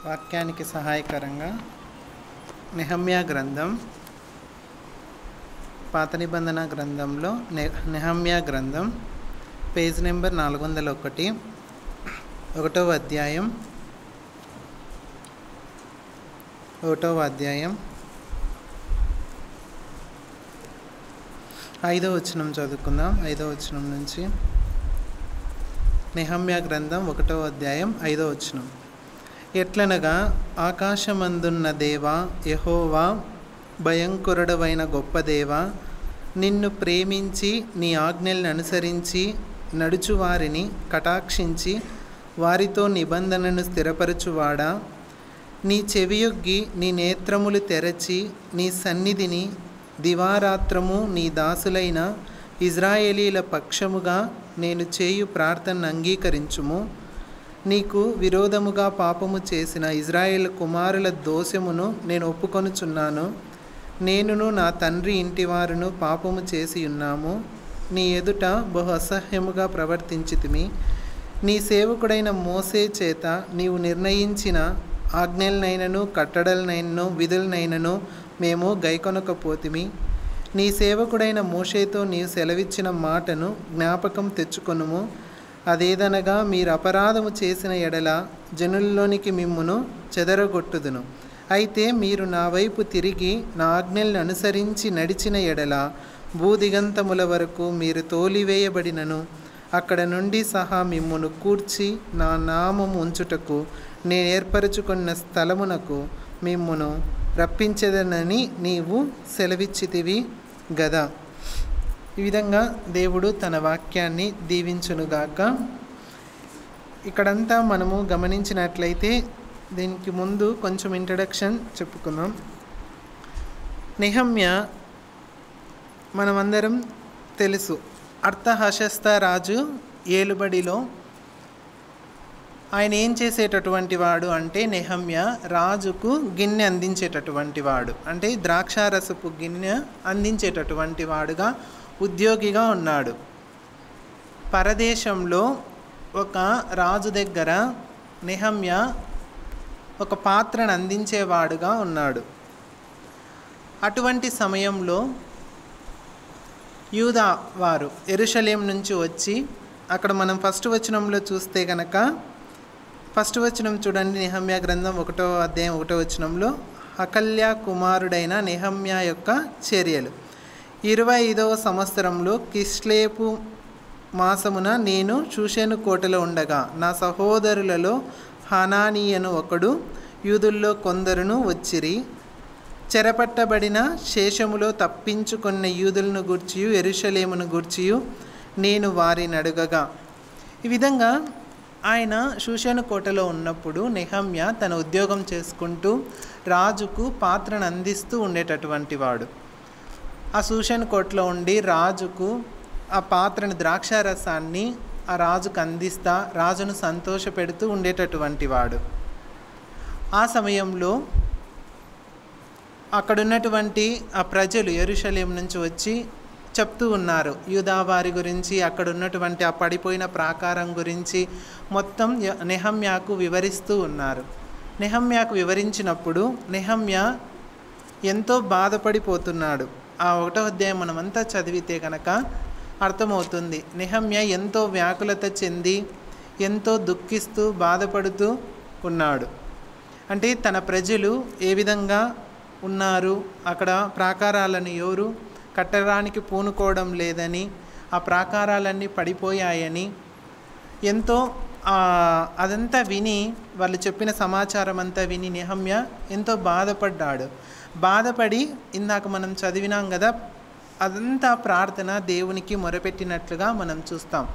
వాక్యానికి సహాయకరంగా నెహమ్యా గ్రంథం, పాత నిబంధన గ్రంథంలో నెహమ్యా గ్రంథం, పేజ్ నెంబర్ 401, 1వ అధ్యాయం 5వ వచనం చదువుకుందాం. 5వ వచనం నుంచి. నెహమ్యా గ్రంథం 1వ అధ్యాయం 5వ వచనం. ఎట్లనగా, ఆకాశమందున్న దేవా యెహోవా, భయంకరుడవైన గొప్ప దేవా, నిన్ను ప్రేమించి నీ ఆజ్ఞలను అనుసరించి నడుచువారిని కటాక్షించి వారితో నిబంధనను స్థిరపరచువాడా, నీ చెవియొగ్గి నీ నేత్రములు తెరచి నీ సన్నిధిని దివారాత్రము నీ దాసులైన ఇజ్రాయేలీల పక్షముగా నేను చేయు ప్రార్థనను అంగీకరించుము. నీకు విరోధముగా పాపము చేసిన ఇజ్రాయేల్ కుమారుల దోషమును నేను ఒప్పుకొనుచున్నాను. నేనును నా తండ్రి ఇంటివారును పాపము చేసి ఉన్నాము. నీ ఎదుట బహు అసహ్యముగా ప్రవర్తించితిమి. నీ సేవకుడైన మోసే చేత నీవు నిర్ణయించిన ఆజ్ఞలనైనను కట్టడలనైనను విధులనైనను మేము గైకొనకపోతిమి. నీ సేవకుడైన మోషేతో నీవు సెలవిచ్చిన మాటను జ్ఞాపకం తెచ్చుకొనుము. అదేదనగా, మీరు అపరాధము చేసిన ఎడల జనుల్లోనికి మిమ్మును చెదరగొట్టుదును. అయితే మీరు నా వైపు తిరిగి నా ఆజ్ఞలను అనుసరించి నడిచిన ఎడల భూదిగంతముల వరకు మీరు తోలివేయబడినను అక్కడ నుండి సహా మిమ్మును కూర్చి నా నామము ఉంచుటకు నేను ఏర్పరచుకున్న స్థలమునకు మిమ్మును రప్పించదనని నీవు సెలవిచ్చితివి గదా. ఈ విధంగా దేవుడు తన వాక్యాన్ని దీవించునుగాక. ఇక్కడంతా మనము గమనించినట్లయితే, దీనికి ముందు కొంచెం ఇంట్రడక్షన్ చెప్పుకుందాం. నెహమ్యా మనమందరం తెలుసు, అర్తహషస్త రాజు ఏలుబడిలో ఆయన ఏం చేసేటటువంటి వాడు అంటే, నెహమ్యా రాజుకు గిన్నె అందించేటటువంటి వాడు, అంటే ద్రాక్షారసపు గిన్నె అందించేటటువంటి వాడుగా ఉద్యోగిగా ఉన్నాడు. పరదేశంలో ఒక రాజు దగ్గర నెహమ్యా ఒక పాత్రను అందించేవాడుగా ఉన్నాడు. అటువంటి సమయంలో యూదా వారు యెరూషలేం నుంచి వచ్చి, అక్కడ మనం ఫస్ట్ వచనంలో చూస్తే కనుక, ఫస్ట్ వచనం చూడండి, నెహమ్యా గ్రంథం 1వ అధ్యాయం 1వ వచనంలో, హకల్యా కుమారుడైన నెహమ్యా యొక్క చర్యలు. 25వ సంవత్సరంలో కిస్లేపు మాసమున నేను షూషను కోటలో ఉండగా నా సహోదరులలో హనానీయను ఒకడు, యూదుల్లో కొందరును వచ్చిరి. చెరపట్టబడిన శేషములో తప్పించుకున్న యూదులను గూర్చియు యెరూషలేమును గూర్చియు నేను వారిని అడుగగా. ఈ విధంగా ఆయన షూషను కోటలో ఉన్నప్పుడు నెహమ్యా తన ఉద్యోగం చేసుకుంటూ రాజుకు పాత్రను అందిస్తూ ఉండేటటువంటి వాడు. ఆ షూషను కోటలో ఉండి రాజుకు ఆ పాత్రను, ద్రాక్షారసాన్ని ఆ రాజుకు అందిస్తా రాజును సంతోషపెడుతూ ఉండేటటువంటి వాడు. ఆ సమయంలో అక్కడున్నటువంటి ఆ ప్రజలు యెరూషలేం నుంచి వచ్చి చెప్తూ ఉన్నారు యూదా వారి గురించి, అక్కడ ఉన్నటువంటి ఆ పడిపోయిన ప్రాకారం గురించి మొత్తం నెహమ్యాకు వివరిస్తూ ఉన్నారు. నెహమ్యాకు వివరించినప్పుడు నెహమ్యా ఎంతో బాధపడిపోతున్నాడు. ఆ 1వ అధ్యాయం మనమంతా చదివితే కనుక అర్థమవుతుంది. నెహమ్యా ఎంతో వ్యాకులత చెంది ఎంతో దుఃఖిస్తూ బాధపడుతూ ఉన్నాడు. అంటే తన ప్రజలు ఏ విధంగా ఉన్నారు, అక్కడ ప్రాకారాలను ఎవరు కట్టడానికి పూనుకోవడం లేదని, ఆ ప్రాకారాలన్నీ పడిపోయాయని ఎంతో అదంతా విని, వాళ్ళు చెప్పిన సమాచారం అంతా విని నెహమ్యా ఎంతో బాధపడ్డాడు. బాధపడి ఇందాక మనం చదివినాం కదా, అదంతా ప్రార్థన దేవునికి మొరపెట్టినట్లుగా మనం చూస్తాం.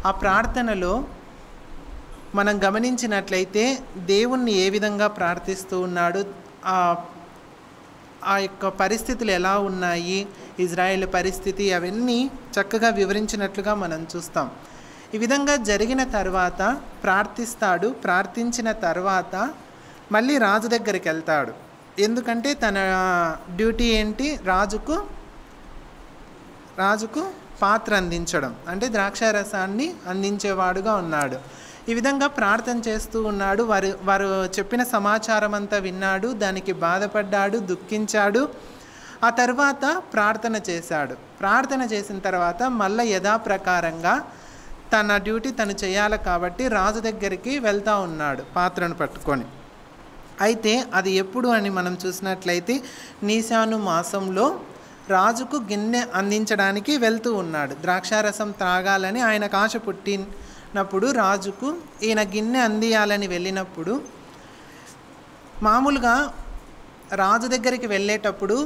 ఆ ప్రార్థనలో మనం గమనించినట్లయితే దేవుణ్ణి ఏ విధంగా ప్రార్థిస్తూ ఉన్నాడు, ఆ యొక్క పరిస్థితులు ఎలా ఉన్నాయి, ఇజ్రాయేల్ పరిస్థితి, అవన్నీ చక్కగా వివరించినట్లుగా మనం చూస్తాం. ఈ విధంగా జరిగిన తర్వాత ప్రార్థిస్తాడు. ప్రార్థించిన తర్వాత మళ్ళీ రాజు దగ్గరికి వెళ్తాడు. ఎందుకంటే తన డ్యూటీ ఏంటి, రాజుకు పాత్ర అందించడం, అంటే ద్రాక్షారసాన్ని అందించేవాడుగా ఉన్నాడు. ఈ విధంగా ప్రార్థన చేస్తూ ఉన్నాడు. వారు చెప్పిన సమాచారం అంతా విన్నాడు, దానికి బాధపడ్డాడు, దుఃఖించాడు. ఆ తర్వాత ప్రార్థన చేశాడు. ప్రార్థన చేసిన తర్వాత మళ్ళీ యథాప్రకారంగా తన డ్యూటీ తను చేయాలి కాబట్టి రాజు దగ్గరికి వెళ్తూ ఉన్నాడు పాత్రను పట్టుకొని. అయితే అది ఎప్పుడు అని మనం చూసినట్లయితే నీశాను మాసంలో రాజుకు గిన్నె అందించడానికి వెళ్తూ ఉన్నాడు. ద్రాక్షారసం త్రాగాలని ఆయనకు ఆశ పుట్టినప్పుడు రాజుకు ఈయన గిన్నె అందియాలని వెళ్ళినప్పుడు, మామూలుగా రాజు దగ్గరికి వెళ్ళేటప్పుడు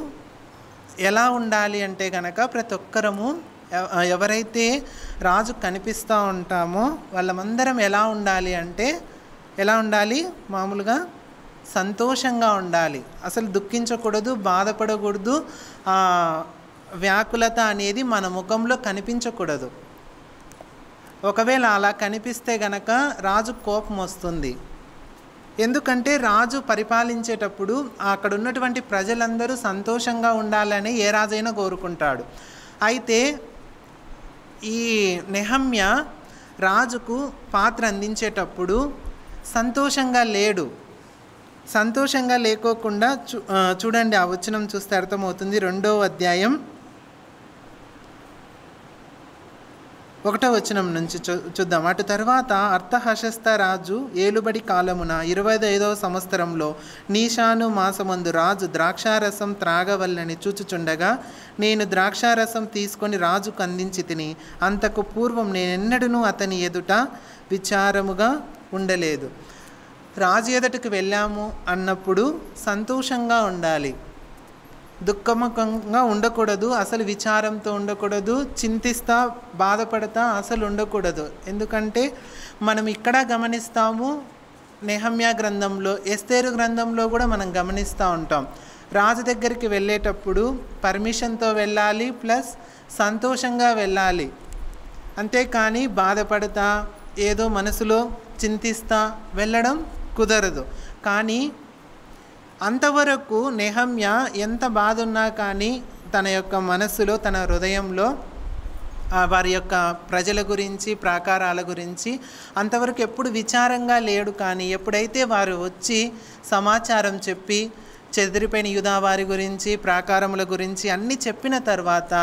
ఎలా ఉండాలి అంటే కనుక ప్రతి ఒక్కరము ఎవరైతే రాజు కనిపిస్తూ ఉంటామో వాళ్ళమందరం ఎలా ఉండాలి అంటే ఎలా ఉండాలి, మామూలుగా సంతోషంగా ఉండాలి. అసలు దుఃఖించకూడదు, బాధపడకూడదు, వ్యాకులత అనేది మన ముఖంలో కనిపించకూడదు. ఒకవేళ అలా కనిపిస్తే గనక రాజు కోపం వస్తుంది. ఎందుకంటే రాజు పరిపాలించేటప్పుడు అక్కడ ఉన్నటువంటి ప్రజలందరూ సంతోషంగా ఉండాలని ఏ రాజైనా కోరుకుంటాడు. అయితే ఈ నెహమ్యా రాజుకు పాత్ర అందించేటప్పుడు సంతోషంగా లేడు. సంతోషంగా లేకోకుండా చూడండి, ఆ వచనం చూస్తే అర్థమవుతుంది. 2వ అధ్యాయం 1వ వచనం నుంచి చూద్దాం. అటు తర్వాత అర్థహశస్త రాజు ఏలుబడి కాలమున 25వ సంవత్సరంలో నీశాను మాసమందు రాజు ద్రాక్షారసం త్రాగవల్లని చూచుచుండగా నేను ద్రాక్షారసం తీసుకొని రాజుకు అందించి తిని, అంతకు పూర్వం నేనెన్నడూ అతని ఎదుట విచారముగా ఉండలేదు. రాజు ఎదుటకు వెళ్ళాము అన్నప్పుడు సంతోషంగా ఉండాలి, దుఃఖముఖంగా ఉండకూడదు, అసలు విచారంతో ఉండకూడదు, చింతిస్తా బాధపడతా అసలు ఉండకూడదు. ఎందుకంటే మనం ఇక్కడ గమనిస్తాము, నెహమ్యా గ్రంథంలో, ఎస్తేరు గ్రంథంలో కూడా మనం గమనిస్తూ ఉంటాం. రాజు దగ్గరికి వెళ్ళేటప్పుడు పర్మిషన్తో వెళ్ళాలి, ప్లస్ సంతోషంగా వెళ్ళాలి. అంతేకాని బాధపడతా ఏదో మనసులో చింతిస్తా వెళ్ళడం కుదరదు. కానీ అంతవరకు నెహమ్యా ఎంత బాధ ఉన్నా కానీ తన యొక్క మనస్సులో, తన హృదయంలో వారి యొక్క ప్రజల గురించి, ప్రాకారాల గురించి అంతవరకు ఎప్పుడు విచారంగా లేడు. కానీ ఎప్పుడైతే వారు వచ్చి సమాచారం చెప్పి చెదిరిపోయిన యూదా వారి గురించి, ప్రాకారముల గురించి అన్నీ చెప్పిన తర్వాత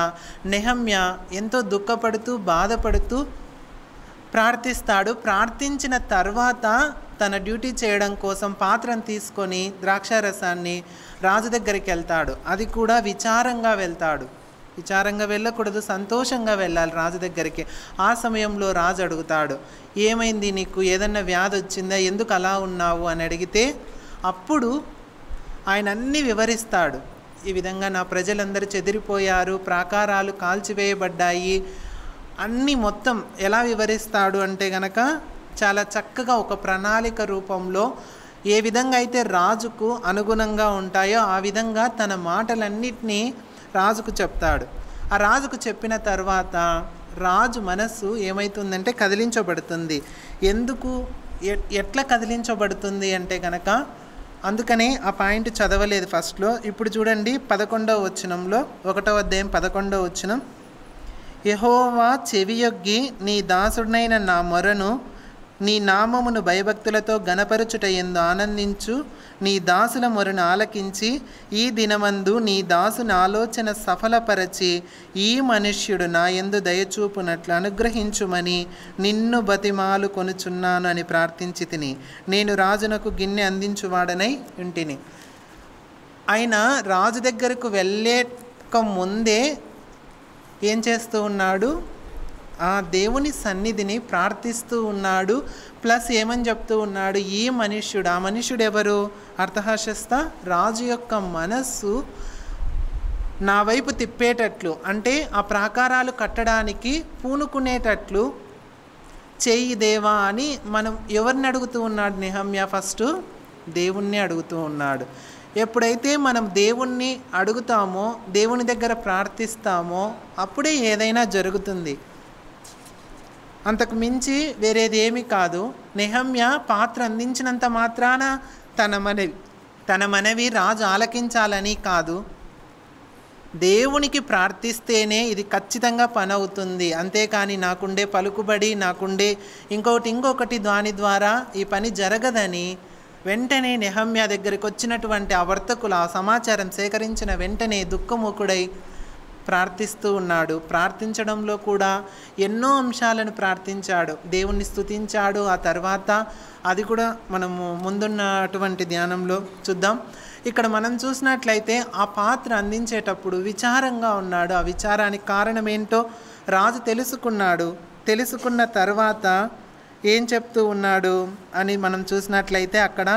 నెహమ్యా ఎంతో దుఃఖపడుతూ బాధపడుతూ ప్రార్థిస్తాడు. ప్రార్థించిన తర్వాత తన డ్యూటీ చేయడం కోసం పాత్రను తీసుకొని ద్రాక్షారసాన్ని రాజు దగ్గరికి వెళ్తాడు. అది కూడా విచారంగా వెళ్తాడు. విచారంగా వెళ్ళకూడదు, సంతోషంగా వెళ్ళాలి రాజు దగ్గరికి. ఆ సమయంలో రాజు అడుగుతాడు, ఏమైంది నీకు, ఏదన్నా వ్యాధి వచ్చిందా, ఎందుకు అలా ఉన్నావు అని అడిగితే అప్పుడు ఆయన అన్నీ వివరిస్తాడు. ఈ విధంగా నా ప్రజలందరూ చెదిరిపోయారు, ప్రాకారాలు కాల్చివేయబడ్డాయి, అన్నీ మొత్తం ఎలా వివరిస్తాడు అంటే గనక చాలా చక్కగా ఒక ప్రణాళిక రూపంలో ఏ విధంగా అయితే రాజుకు అనుగుణంగా ఉంటాయో ఆ విధంగా తన మాటలన్నిటినీ రాజుకు చెప్తాడు. ఆ రాజుకు చెప్పిన తర్వాత రాజు మనస్సు ఏమవుతుందంటే కదిలించబడుతుంది. ఎందుకు, ఎట్లా కదిలించబడుతుంది అంటే కనుక, అందుకనే ఆ పాయింట్ చదవలేదు ఫస్ట్లో. ఇప్పుడు చూడండి 11వ వచనంలో, 1వ అధ్యాయం 11వ వచనం. యెహోవా చెవియొగ్గి నీ దాసుడైన నా మొరను, నీ నామమును భయభక్తులతో గణపరచుట యందు ఆనందించు నీ దాసుల మొరను ఆలకించి ఈ దినమందు నీ దాసుని ఆలోచన సఫలపరచి ఈ మనుష్యుడు నా యందు దయచూపునట్లు అనుగ్రహించుమని నిన్ను బతిమాలు కొనుచున్నాను అని ప్రార్థించి తిని నేను రాజునకు గిన్నె అందించువాడనై ఉంటిని. ఆయన రాజు దగ్గరకు వెళ్ళేక ముందే ఏం చేస్తూ ఉన్నాడు, ఆ దేవుని సన్నిధిని ప్రార్థిస్తూ ఉన్నాడు. ప్లస్ ఏమని చెప్తూ ఉన్నాడు, ఈ మనుష్యుడు, ఆ మనుష్యుడు ఎవరు, అర్థహశస్త రాజు యొక్క మనస్సు నా వైపు తిప్పేటట్లు, అంటే ఆ ప్రాకారాలు కట్టడానికి పూనుకునేటట్లు చెయ్యి దేవా అని మనం ఎవరిని అడుగుతూ ఉన్నాడు నెహమ్యా? ఫస్ట్ దేవుణ్ణి అడుగుతూ ఉన్నాడు. ఎప్పుడైతే మనం దేవుణ్ణి అడుగుతామో, దేవుని దగ్గర ప్రార్థిస్తామో అప్పుడే ఏదైనా జరుగుతుంది. అంతకు మించి వేరేది ఏమీ కాదు. నెహమ్యా పాత్ర అందించినంత మాత్రాన తన మనవి రాజు ఆలకించాలని కాదు. దేవునికి ప్రార్థిస్తేనే ఇది ఖచ్చితంగా పని అవుతుంది. అంతేకాని నాకుండే పలుకుబడి, నాకుండే ఇంకొకటి దాని ద్వారా ఈ పని జరగదని వెంటనే నెహమ్యా దగ్గరికి వచ్చినటువంటి ఆ వర్తకులు ఆ సమాచారం సేకరించిన వెంటనే దుఃఖముఖుడై ప్రార్థిస్తూ ఉన్నాడు. ప్రార్థించడంలో కూడా ఎన్నో అంశాలను ప్రార్థించాడు, దేవుణ్ణి స్తుతించాడు. ఆ తర్వాత అది కూడా మనము ముందున్నటువంటి ధ్యానంలో చూద్దాం. ఇక్కడ మనం చూసినట్లయితే ఆ పాత్ర అందించేటప్పుడు విచారంగా ఉన్నాడు. ఆ విచారానికి కారణం ఏంటో రాజు తెలుసుకున్నాడు. తెలుసుకున్న తర్వాత ఏం చెప్తూ ఉన్నాడు అని మనం చూసినట్లయితే అక్కడ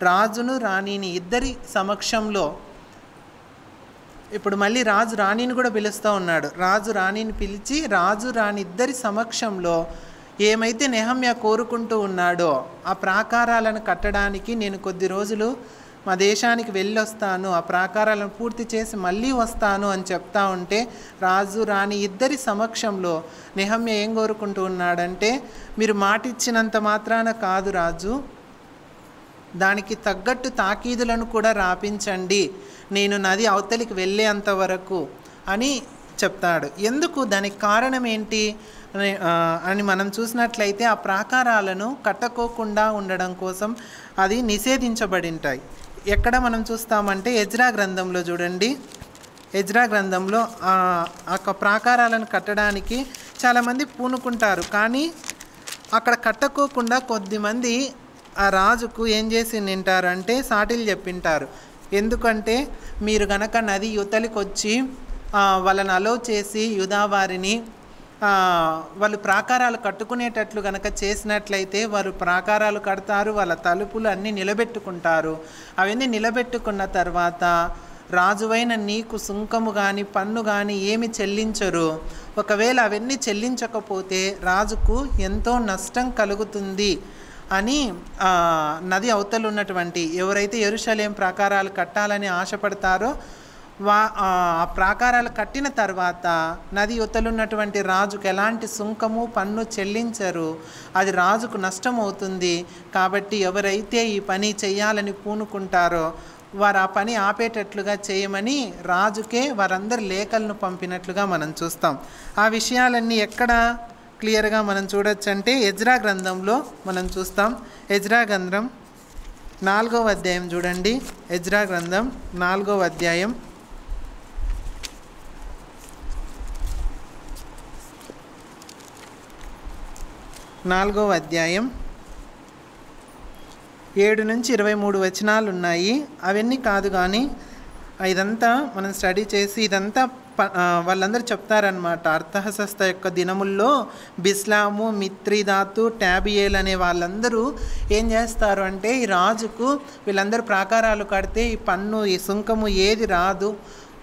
రాజును రాణిని ఇద్దరి సమక్షంలో, ఇప్పుడు మళ్ళీ రాజు రాణిని కూడా పిలుస్తూ ఉన్నాడు. రాజు రాణిని పిలిచి రాజు రాణి ఇద్దరి సమక్షంలో ఏమైతే నెహమ్యా కోరుకుంటూ ఉన్నాడో ఆ ప్రాకారాలను కట్టడానికి నేను కొద్ది రోజులు మా దేశానికి వెళ్ళొస్తాను, ఆ ప్రాకారాలను పూర్తి చేసి మళ్ళీ వస్తాను అని చెప్తా ఉంటే రాజు రాణి ఇద్దరి సమక్షంలో నెహమ్యా ఏం కోరుకుంటూ ఉన్నాడంటే, మీరు మాటిచ్చినంత మాత్రాన కాదు రాజు, దానికి తగ్గట్టు తాకీదులను కూడా రాపించండి, నేను నది అవతలికి వెళ్ళేంత వరకు అని చెప్తాడు. ఎందుకు, దానికి కారణం ఏంటి అని మనం చూసినట్లయితే ఆ ప్రాకారాలను కట్టుకోకుండా ఉండడం కోసం అది నిషేధించబడి ఉంటాయి. ఎక్కడ మనం చూస్తామంటే ఎజ్రా గ్రంథంలో చూడండి. ఎజ్రా గ్రంథంలో ఆ ప్రాకారాలను కట్టడానికి చాలామంది పూనుకుంటారు, కానీ అక్కడ కట్టుకోకుండా కొద్దిమంది ఆ రాజుకు ఏం చేసి నింటారు అంటే సాటిలు చెప్పింటారు. ఎందుకంటే మీరు గనక నది యువతలికి వచ్చి వాళ్ళని అలో చేసి యూదా వారిని వాళ్ళు ప్రాకారాలు కట్టుకునేటట్లు కనుక చేసినట్లయితే వారు ప్రాకారాలు కడతారు, వాళ్ళ తలుపులు అన్నీ నిలబెట్టుకుంటారు. అవన్నీ నిలబెట్టుకున్న తర్వాత రాజువైన నీకు సుంకము కానీ పన్ను కానీ ఏమి చెల్లించరు. ఒకవేళ అవన్నీ చెల్లించకపోతే రాజుకు ఎంతో నష్టం కలుగుతుంది అని నది అవతల ఉన్నటువంటి ఎవరైతే యెరూషలేం ప్రాకారాలు కట్టాలని ఆశపడతారో ఆ ప్రాకారాలు కట్టిన తర్వాత నది యువతలున్నటువంటి రాజుకు ఎలాంటి సుంకము పన్ను చెల్లించరు, అది రాజుకు నష్టం అవుతుంది. కాబట్టి ఎవరైతే ఈ పని చేయాలని పూనుకుంటారో వారు ఆ పని ఆపేటట్లుగా చేయమని రాజుకే వారందరి లేఖలను పంపినట్లుగా మనం చూస్తాం. ఆ విషయాలన్నీ ఎక్కడ క్లియర్గా మనం చూడొచ్చు అంటే ఎజ్రా గ్రంథంలో మనం చూస్తాం. ఎజ్రా గ్రంథం 4వ అధ్యాయం చూడండి. ఎజ్రా గ్రంథం 4వ అధ్యాయం 4వ అధ్యాయం 7 నుంచి 23 వచనాలు ఉన్నాయి. అవన్నీ కాదు కానీ ఇదంతా మనం స్టడీ చేసి ఇదంతా వాళ్ళందరూ చెప్తారనమాట. అర్థహశస్త యొక్క దినముల్లో బిస్లాము, మిత్రిదాతు, టాబియేల్ అనే వాళ్ళందరూ ఏం చేస్తారు అంటే ఈ రాజుకు వీళ్ళందరూ ప్రాకారాలు కడితే ఈ పన్ను ఈ సుంకము ఏది రాదు,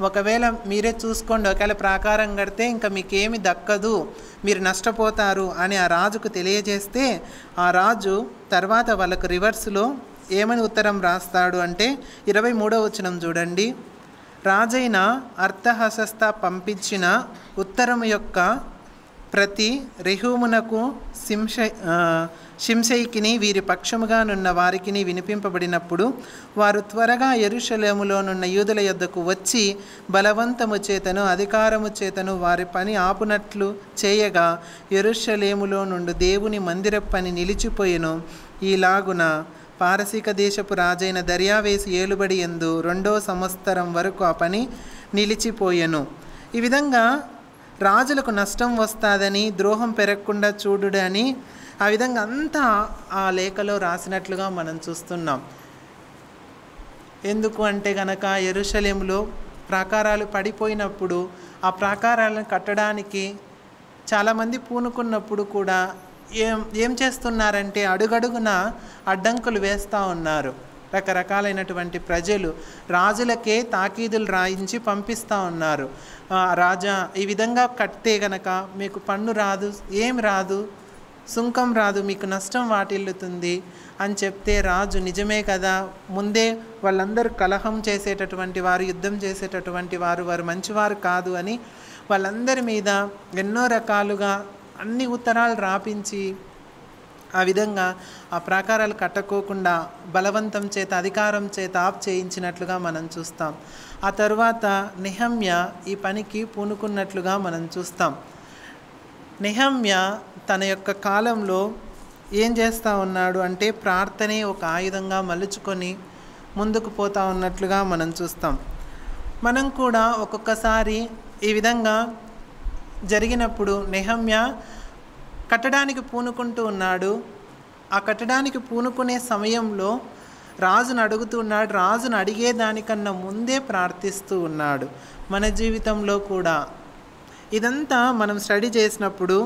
ఒకవేళ మీరే చూసుకోండి, ఒకవేళ ప్రాకారం కడితే ఇంకా మీకేమి దక్కదు, మీరు నష్టపోతారు అని ఆ రాజుకు తెలియజేస్తే ఆ రాజు తర్వాత వాళ్ళకు రివర్స్లో ఏమని ఉత్తరం రాస్తాడు అంటే 23వ వచనం చూడండి. రాజైన అర్థహశస్త పంపించిన ఉత్తరము యొక్క ప్రతి రెహూమునకు షింషయికిని వీరి పక్షముగానున్న వారికిని వినిపింపబడినప్పుడు వారు త్వరగా యెరూషలేములోనున్న యూదుల యొద్దకు వచ్చి బలవంతము చేతను అధికారము చేతను వారి పని ఆపునట్లు చేయగా యెరూషలేములో నుండి దేవుని మందిర పని నిలిచిపోయెను. ఈలాగున పారసీక దేశపు రాజైన దర్యావేసు ఏలుబడి యందు 2వ సంవత్సరం వరకు ఆ పని నిలిచిపోయెను. ఈ విధంగా రాజులకు నష్టం వస్తుందని, ద్రోహం పెరగకుండా చూడుడని ఆ విధంగా అంతా ఆ లేఖలో రాసినట్లుగా మనం చూస్తున్నాం. ఎందుకు అంటే గనక యెరూషలేములో ప్రాకారాలు పడిపోయినప్పుడు ఆ ప్రాకారాలను కట్టడానికి చాలామంది పూనుకున్నప్పుడు కూడా ఏం చేస్తున్నారంటే అడుగడుగున అడ్డంకులు వేస్తూ ఉన్నారు. రకరకాలైనటువంటి ప్రజలు రాజులకే తాకీదులు రాయించి పంపిస్తూ ఉన్నారు. రాజా ఈ విధంగా కడితే గనక మీకు పన్ను రాదు, ఏం రాదు, సుంకం రాదు, మీకు నష్టం వాటిల్లుతుంది అని చెప్తే రాజు నిజమే కదా, ముందే వాళ్ళందరూ కలహం చేసేటటువంటి వారు, యుద్ధం చేసేటటువంటి వారు, వారు మంచివారు కాదు అని వాళ్ళందరి మీద ఎన్నో రకాలుగా అన్ని ఉత్తరాలు రాపించి ఆ విధంగా ఆ ప్రాకారాలు కట్టుకోకుండా బలవంతం చేత అధికారం చేత ఆప్ చేయించినట్లుగా మనం చూస్తాం. ఆ తరువాత నెహమ్య ఈ పనికి పూనుకున్నట్లుగా మనం చూస్తాం. నెహమ్య తన యొక్క కాలంలో ఏం చేస్తూ ఉన్నాడు అంటే ప్రార్థనే ఒక ఆయుధంగా మలుచుకొని ముందుకు పోతూ ఉన్నట్లుగా మనం చూస్తాం. మనం కూడా ఒక్కొక్కసారి ఈ విధంగా జరిగినప్పుడు నెహమ్య కట్టడానికి పూనుకుంటూ ఉన్నాడు. ఆ కట్టడానికి పూనుకునే సమయంలో రాజును అడుగుతూ ఉన్నాడు. రాజును అడిగేదానికన్నా ముందే ప్రార్థిస్తూ ఉన్నాడు. మన జీవితంలో కూడా ఇదంతా మనం స్టడీ చేసినప్పుడు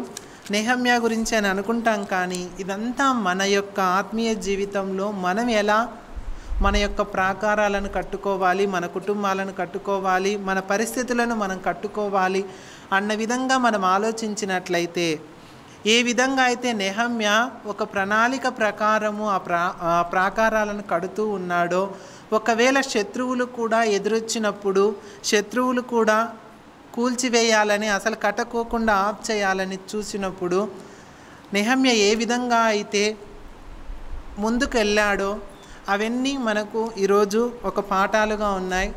నెహమ్య గురించి అని అనుకుంటాం, కానీ ఇదంతా మన యొక్క ఆత్మీయ జీవితంలో మనం ఎలా మన యొక్క ప్రాకారాలను కట్టుకోవాలి, మన కుటుంబాలను కట్టుకోవాలి, మన పరిస్థితులను మనం కట్టుకోవాలి అన్న విధంగా మనం ఆలోచించినట్లయితే, ఏ విధంగా అయితే నెహమ్య ఒక ప్రణాళిక ప్రకారము ఆ ప్రాకారాలను కడుతూ ఉన్నాడో, ఒకవేళ శత్రువులు కూడా ఎదురొచ్చినప్పుడు శత్రువులు కూడా కూల్చివేయాలని, అసలు కట్టుకోకుండా ఆఫ్ చేయాలని చూసినప్పుడు నెహమ్య ఏ విధంగా అయితే ముందుకు వెళ్ళాడో అవన్నీ మనకు ఈరోజు ఒక పాఠాలుగా ఉన్నాయి.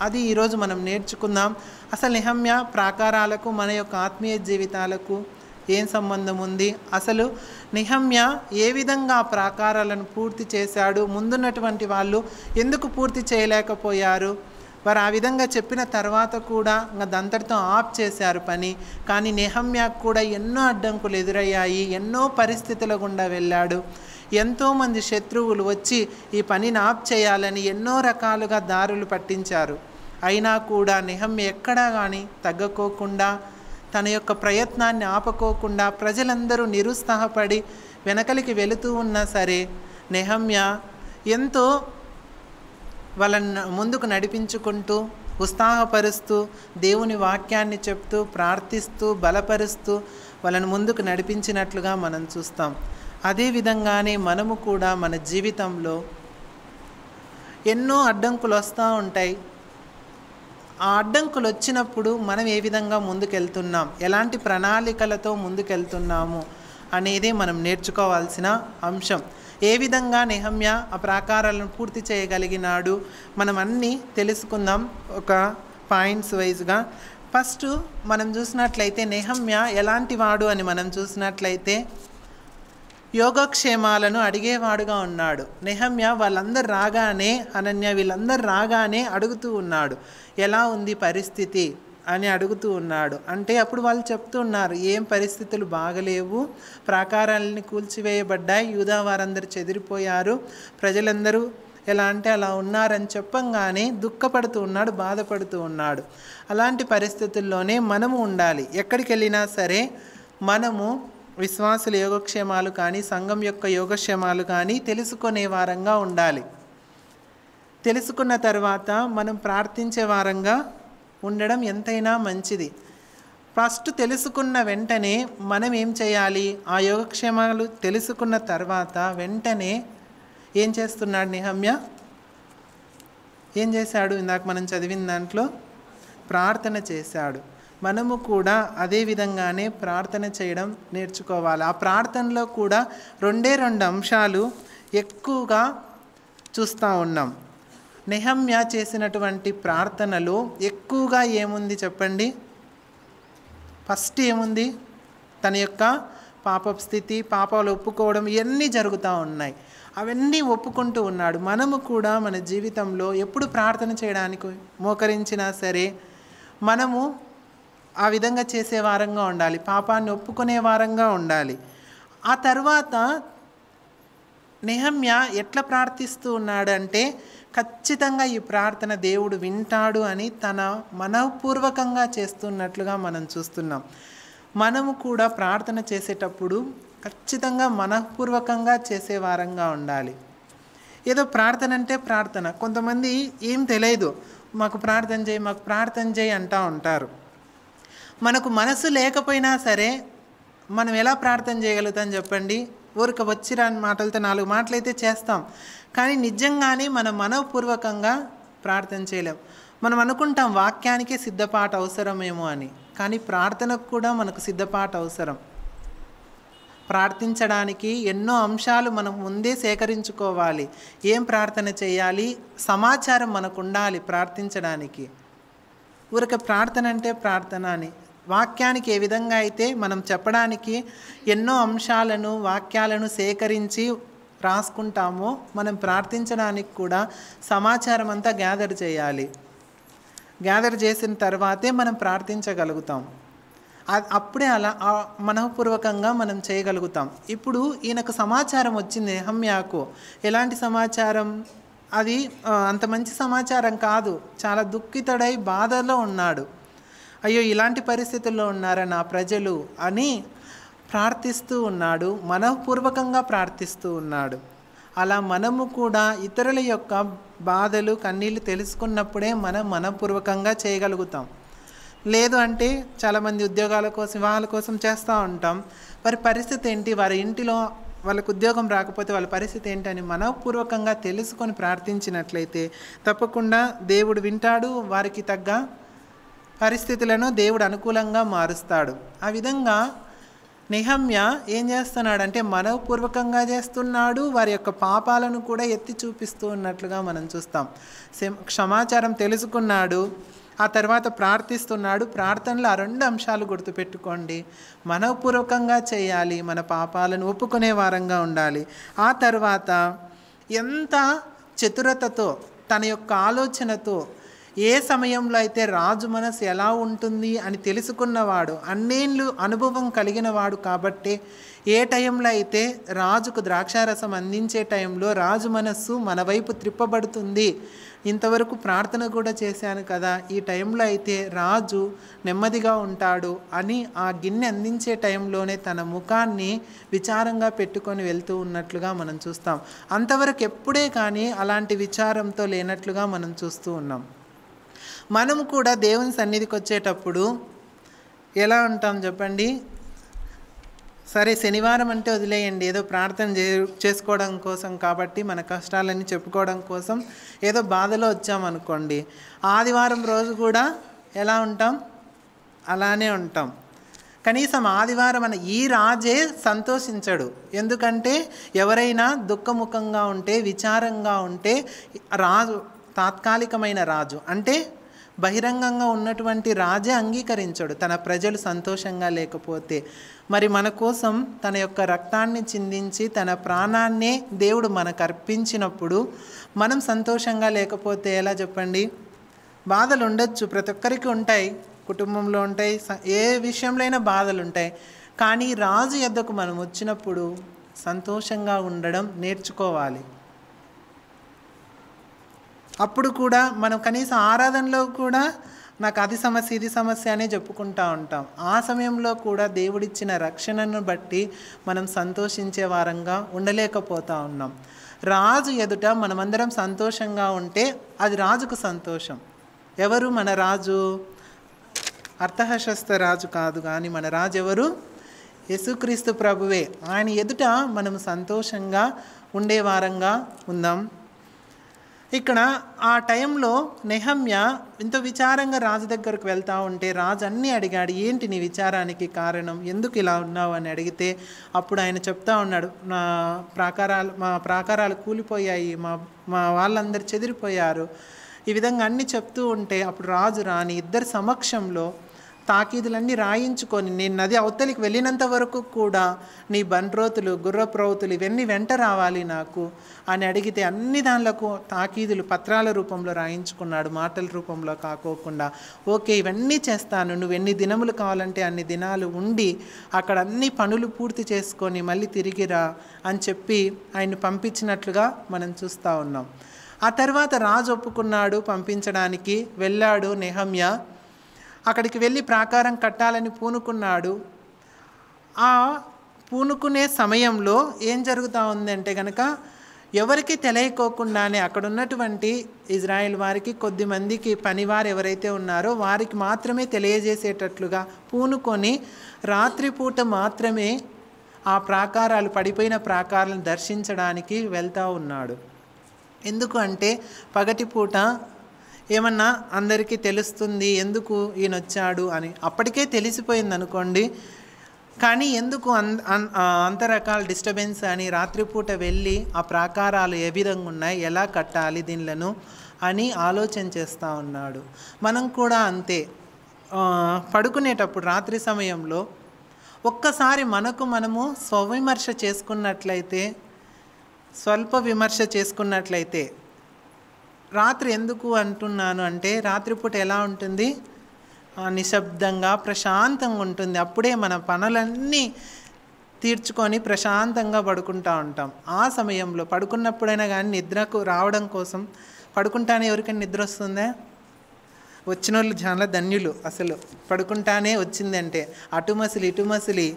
అది ఈరోజు మనం నేర్చుకుందాం. అసలు నెహమ్య ప్రాకారాలకు మన యొక్క ఆత్మీయ జీవితాలకు ఏం సంబంధం ఉంది, అసలు నెహమ్య ఏ విధంగా ఆ ప్రాకారాలను పూర్తి చేశాడు, ముందున్నటువంటి వాళ్ళు ఎందుకు పూర్తి చేయలేకపోయారు, వారు ఆ విధంగా చెప్పిన తర్వాత కూడా దంతటితో ఆఫ్ చేశారు పని. కానీ నెహమ్యాకు కూడా ఎన్నో అడ్డంకులు ఎదురయ్యాయి, ఎన్నో పరిస్థితుల గుండా వెళ్ళాడు. ఎంతోమంది శత్రువులు వచ్చి ఈ పనిని ఆఫ్ చేయాలని ఎన్నో రకాలుగా దారులు పట్టించారు. అయినా కూడా నెహమ్య ఎక్కడా కానీ తగ్గకోకుండా, తన యొక్క ప్రయత్నాన్ని ఆపకోకుండా, ప్రజలందరూ నిరుత్సాహపడి వెనకలికి వెళుతూ ఉన్నా సరే నెహమ్య ఎంతో వాళ్ళని ముందుకు నడిపించుకుంటూ, ఉత్సాహపరుస్తూ, దేవుని వాక్యాన్ని చెప్తూ, ప్రార్థిస్తూ, బలపరుస్తూ వాళ్ళని ముందుకు నడిపించినట్లుగా మనం చూస్తాం. అదేవిధంగానే మనము కూడా మన జీవితంలో ఎన్నో అడ్డంకులు వస్తూ ఉంటాయి. ఆ అడ్డంకులు వచ్చినప్పుడు మనం ఏ విధంగా ముందుకెళ్తున్నాం, ఎలాంటి ప్రణాళికలతో ముందుకెళ్తున్నాము అనేది మనం నేర్చుకోవాల్సిన అంశం. ఏ విధంగా నెహమ్య ఆ ప్రాకారాలను పూర్తి చేయగలిగినాడు మనం అన్నీ తెలుసుకుందాం ఒక పాయింట్స్ వైజ్గా. ఫస్ట్ మనం చూసినట్లయితే నెహమ్య ఎలాంటి వాడు అని మనం చూసినట్లయితే యోగక్షేమాలను అడిగేవాడుగా ఉన్నాడు. నెహమ్య వాళ్ళందరూ రాగానే, అనన్య వీళ్ళందరూ రాగానే అడుగుతూ ఉన్నాడు, ఎలా ఉంది పరిస్థితి అని అడుగుతూ ఉన్నాడు. అంటే అప్పుడు వాళ్ళు చెప్తూ ఉన్నారు, ఏం పరిస్థితులు బాగలేవు, ప్రాకారాలని కూల్చివేయబడ్డాయి, యూదా వారందరూ చెదిరిపోయారు, ప్రజలందరూ ఎలా అంటే అలా ఉన్నారని చెప్పంగానే దుఃఖపడుతూ ఉన్నాడు, బాధపడుతూ ఉన్నాడు. అలాంటి పరిస్థితుల్లోనే మనము ఉండాలి. ఎక్కడికి వెళ్ళినా సరే మనము విశ్వాసుల యోగక్షేమాలు కానీ, సంఘం యొక్క యోగక్షేమాలు కానీ తెలుసుకునే వారంగా ఉండాలి. తెలుసుకున్న తర్వాత మనం ప్రార్థించే వారంగా ఉండడం ఎంతైనా మంచిది. ఫస్ట్ తెలుసుకున్న వెంటనే మనం ఏం చేయాలి, ఆ యోగక్షేమాలు తెలుసుకున్న తర్వాత వెంటనే ఏం చేస్తున్నాడు నెహమ్య, ఏం చేశాడు, ఇందాక మనం చదివిన దాంట్లో ప్రార్థన చేశాడు. మనము కూడా అదే విధంగానే ప్రార్థన చేయడం నేర్చుకోవాలి. ఆ ప్రార్థనలో కూడా రెండు అంశాలు ఎక్కువగా చూస్తూ ఉన్నాం. నెహమ్య చేసినటువంటి ప్రార్థనలో ఎక్కువగా ఏముంది చెప్పండి? ఫస్ట్ ఏముంది, తన యొక్క పాపపు స్థితి, పాపాలు ఒప్పుకోవడం, ఇవన్నీ జరుగుతూ ఉన్నాయి. అవన్నీ ఒప్పుకుంటూ ఉన్నాడు. మనము కూడా మన జీవితంలో ఎప్పుడు ప్రార్థన చేయడానికి మోకరించినా సరే మనము ఆ విధంగా చేసే వారంగా ఉండాలి, పాపాన్ని ఒప్పుకునే వారంగా ఉండాలి. ఆ తర్వాత నెహమ్య ఎట్లా ప్రార్థిస్తూ ఉన్నాడంటే, ఖచ్చితంగా ఈ ప్రార్థన దేవుడు వింటాడు అని తన మనఃపూర్వకంగా చేస్తున్నట్లుగా మనం చూస్తున్నాం. మనము కూడా ప్రార్థన చేసేటప్పుడు ఖచ్చితంగా మనఃపూర్వకంగా చేసే వారంగా ఉండాలి. ఏదో ప్రార్థన అంటే ప్రార్థన, కొంతమంది ఏం తెలియదు, మాకు ప్రార్థన చేయి, మాకు ప్రార్థన చేయి అంటూ ఉంటారు. మనకు మనసు లేకపోయినా సరే మనం ఎలా ప్రార్థన చేయగలుగుతాం చెప్పండి? ఊరికి వచ్చిరాని మాటలతో 4 మాటలైతే చేస్తాం, కానీ నిజంగానే మనం మనఃపూర్వకంగా ప్రార్థన చేయలేం. మనం అనుకుంటాం వాక్యానికే సిద్ధపాటు అవసరమేమో అని, కానీ ప్రార్థనకు కూడా మనకు సిద్ధపాటు అవసరం. ప్రార్థించడానికి ఎన్నో అంశాలు మనం ముందే సేకరించుకోవాలి. ఏం ప్రార్థన చేయాలి, సమాచారం మనకు ఉండాలి ప్రార్థించడానికి. ఊరికే ప్రార్థన అంటే ప్రార్థన అని వాక్యానికి ఏ విధంగా అయితే మనం చెప్పడానికి ఎన్నో అంశాలను వాక్యాలను సేకరించి రాసుకుంటామో, మనం ప్రార్థించడానికి కూడా సమాచారం అంతా గ్యాదర్ చేయాలి. గ్యాదర్ చేసిన తర్వాతే మనం ప్రార్థించగలుగుతాం. అప్పుడే అలా మనఃపూర్వకంగా మనం చేయగలుగుతాం. ఇప్పుడు ఈయనకు సమాచారం వచ్చింది నెహమ్యాకు. ఎలాంటి సమాచారం? అది అంత మంచి సమాచారం కాదు. చాలా దుఃఖితుడై బాధలో ఉన్నాడు. అయ్యో, ఇలాంటి పరిస్థితుల్లో ఉన్నారా నా ప్రజలు అని ప్రార్థిస్తూ ఉన్నాడు. మనఃపూర్వకంగా ప్రార్థిస్తూ ఉన్నాడు. అలా మనము కూడా ఇతరుల యొక్క బాధలు కన్నీళ్ళు తెలుసుకున్నప్పుడే మనం మనఃపూర్వకంగా చేయగలుగుతాం. లేదు అంటే చాలామంది ఉద్యోగాల కోసం వాళ్ళ కోసం చేస్తూ ఉంటాం. వారి పరిస్థితి ఏంటి, వారి ఇంటిలో వాళ్ళకు ఉద్యోగం రాకపోతే వాళ్ళ పరిస్థితి ఏంటని మనఃపూర్వకంగా తెలుసుకొని ప్రార్థించినట్లయితే తప్పకుండా దేవుడు వింటాడు. వారికి తగ్గ పరిస్థితులను దేవుడు అనుకూలంగా మారుస్తాడు. ఆ విధంగా నెహమ్యా ఏం చేస్తున్నాడంటే మనఃపూర్వకంగా చేస్తున్నాడు. వారి యొక్క పాపాలను కూడా ఎత్తి చూపిస్తూ ఉన్నట్లుగా మనం చూస్తాం. సమాచారం తెలుసుకున్నాడు, ఆ తర్వాత ప్రార్థిస్తున్నాడు. ప్రార్థనలో ఆ రెండు అంశాలు గుర్తుపెట్టుకోండి. మనఃపూర్వకంగా చేయాలి, మన పాపాలను ఒప్పుకునే వారంగా ఉండాలి. ఆ తర్వాత ఎంత చతురతతో, తన యొక్క ఆలోచనతో, ఏ సమయంలో అయితే రాజు మనసు ఎలా ఉంటుంది అని తెలుసుకున్నవాడు, అన్నేళ్ళు అనుభవం కలిగిన వాడు కాబట్టి ఏ టైంలో అయితే రాజుకు ద్రాక్షారసం అందించే టైంలో రాజు మనస్సు మన వైపు త్రిప్పబడుతుంది, ఇంతవరకు ప్రార్థన కూడా చేశాను కదా, ఈ టైంలో అయితే రాజు నెమ్మదిగా ఉంటాడు అని ఆ గిన్నె అందించే టైంలోనే తన ముఖాన్ని విచారంగా పెట్టుకొని వెళ్తూ ఉన్నట్లుగా మనం చూస్తాం. అంతవరకు ఎప్పుడే కానీ అలాంటి విచారంతో లేనట్లుగా మనం చూస్తూ ఉన్నాం. మనం కూడా దేవుని సన్నిధికి వచ్చేటప్పుడు ఎలా ఉంటాం చెప్పండి? సరే, శనివారం అంటే వదిలేయండి, ఏదో ప్రార్థన చేసుకోవడం కోసం కాబట్టి, మన కష్టాలన్నీ చెప్పుకోవడం కోసం ఏదో బాధలో వచ్చామనుకోండి, ఆదివారం రోజు కూడా ఎలా ఉంటాం? అలానే ఉంటాం. కనీసం ఆదివారం అని ఈ రాజే సంతోషించడు. ఎందుకంటే ఎవరైనా దుఃఖముఖంగా ఉంటే, విచారంగా ఉంటే, రాజు తాత్కాలికమైన రాజు అంటే బహిరంగంగా ఉన్నటువంటి రాజే అంగీకరించడు తన ప్రజలు సంతోషంగా లేకపోతే. మరి మన కోసం తన యొక్క రక్తాన్ని చిందించి తన ప్రాణాన్నే దేవుడు మనకు అర్పించినప్పుడు మనం సంతోషంగా లేకపోతే ఎలా చెప్పండి? బాధలు ఉండొచ్చు, ప్రతి ఒక్కరికి ఉంటాయి, కుటుంబంలో ఉంటాయి, ఏ విషయంలో అయినా బాధలు ఉంటాయి. కానీ రాజు యొద్దకు మనం వచ్చినప్పుడు సంతోషంగా ఉండడం నేర్చుకోవాలి. అప్పుడు కూడా మనం కనీసం ఆరాధనలో కూడా నాకు అది సమస్య ఇది సమస్య అనే చెప్పుకుంటూ ఉంటాం. ఆ సమయంలో కూడా దేవుడిచ్చిన రక్షణను బట్టి మనం సంతోషించే వారంగా ఉండలేకపోతూ ఉన్నాం. రాజు ఎదుట మనమందరం సంతోషంగా ఉంటే అది రాజుకు సంతోషం. ఎవరు మన రాజు? అర్థహశస్త రాజు కాదు, కానీ మన రాజు ఎవరు? యేసుక్రీస్తు ప్రభువే. ఆయన ఎదుట మనం సంతోషంగా ఉండే వారంగా ఉందాం. ఇక్కడ ఆ టైంలో నెహమ్యా ఎంతో విచారంగా రాజు దగ్గరకు వెళ్తూ ఉంటే రాజు అన్నీ అడిగాడు, ఏంటి నీ విచారానికి కారణం, ఎందుకు ఇలా ఉన్నావు అని అడిగితే అప్పుడు ఆయన చెప్తా ఉన్నాడు, మా ప్రాకారాలు కూలిపోయాయి, మా వాళ్ళందరూ చెదిరిపోయారు, ఈ విధంగా అన్నీ చెప్తూ ఉంటే అప్పుడు రాజు రాని ఇద్దరి సమక్షంలో తాకీదులన్నీ రాయించుకొని, నేను నది అవతలికి వెళ్ళినంత వరకు కూడా నీ బండ్రోతులు గుర్రప్రోతులు ఇవన్నీ వెంట రావాలి నాకు అని అడిగితే అన్ని దానిలకు తాకీదులు పత్రాల రూపంలో రాయించుకున్నాడు, మాటల రూపంలో కాకోకుండా. ఓకే, ఇవన్నీ చేస్తాను, నువ్వు ఎన్ని దినములు కావాలంటే అన్ని దినాలు ఉండి అక్కడ అన్ని పనులు పూర్తి చేసుకొని మళ్ళీ తిరిగిరా అని చెప్పి ఆయన్ని పంపించినట్లుగా మనం చూస్తూ ఉన్నాం. ఆ తర్వాత రాజు ఒప్పుకున్నాడు, పంపించడానికి వెళ్ళాడు నెహమ్యా. అక్కడికి వెళ్ళి ప్రాకారం కట్టాలని పూనుకున్నాడు. ఆ పూనుకునే సమయంలో ఏం జరుగుతూ ఉందంటే కనుక ఎవరికి తెలియకోకుండానే అక్కడ ఉన్నటువంటి ఇజ్రాయెల్ వారికి కొద్దిమందికి పనివారు ఎవరైతే ఉన్నారో వారికి మాత్రమే తెలియజేసేటట్లుగా పూనుకొని రాత్రిపూట మాత్రమే ఆ ప్రాకారాలు, పడిపోయిన ప్రాకారాలను దర్శించడానికి వెళ్తూ ఉన్నాడు. ఎందుకు అంటే పగటిపూట ఏమన్నా అందరికీ తెలుస్తుంది ఎందుకు ఈయన వచ్చాడు అని. అప్పటికే తెలిసిపోయింది అనుకోండి, కానీ ఎందుకు అంత రకాల డిస్టర్బెన్స్ అని రాత్రిపూట వెళ్ళి ఆ ప్రాకారాలు ఏ విధంగా ఉన్నాయి, ఎలా కట్టాలి దీనిలను అని ఆలోచన చేస్తూ ఉన్నాడు. మనం కూడా అంతే, పడుకునేటప్పుడు రాత్రి సమయంలో ఒక్కసారి మనము స్వవిమర్శ చేసుకున్నట్లయితే, స్వల్ప విమర్శ చేసుకున్నట్లయితే, రాత్రి ఎందుకు అంటున్నాను అంటే రాత్రిపూట ఎలా ఉంటుంది, నిశ్శబ్దంగా ప్రశాంతంగా ఉంటుంది. అప్పుడే మన పనులన్నీ తీర్చుకొని ప్రశాంతంగా పడుకుంటూ ఉంటాం. ఆ సమయంలో పడుకున్నప్పుడైనా కానీ నిద్రకు రావడం కోసం పడుకుంటానే ఎవరికైనా నిద్ర వస్తుందా? వచ్చిన వాళ్ళు చాలా ధన్యులు. అసలు పడుకుంటానే వచ్చిందంటే అటు మసిలి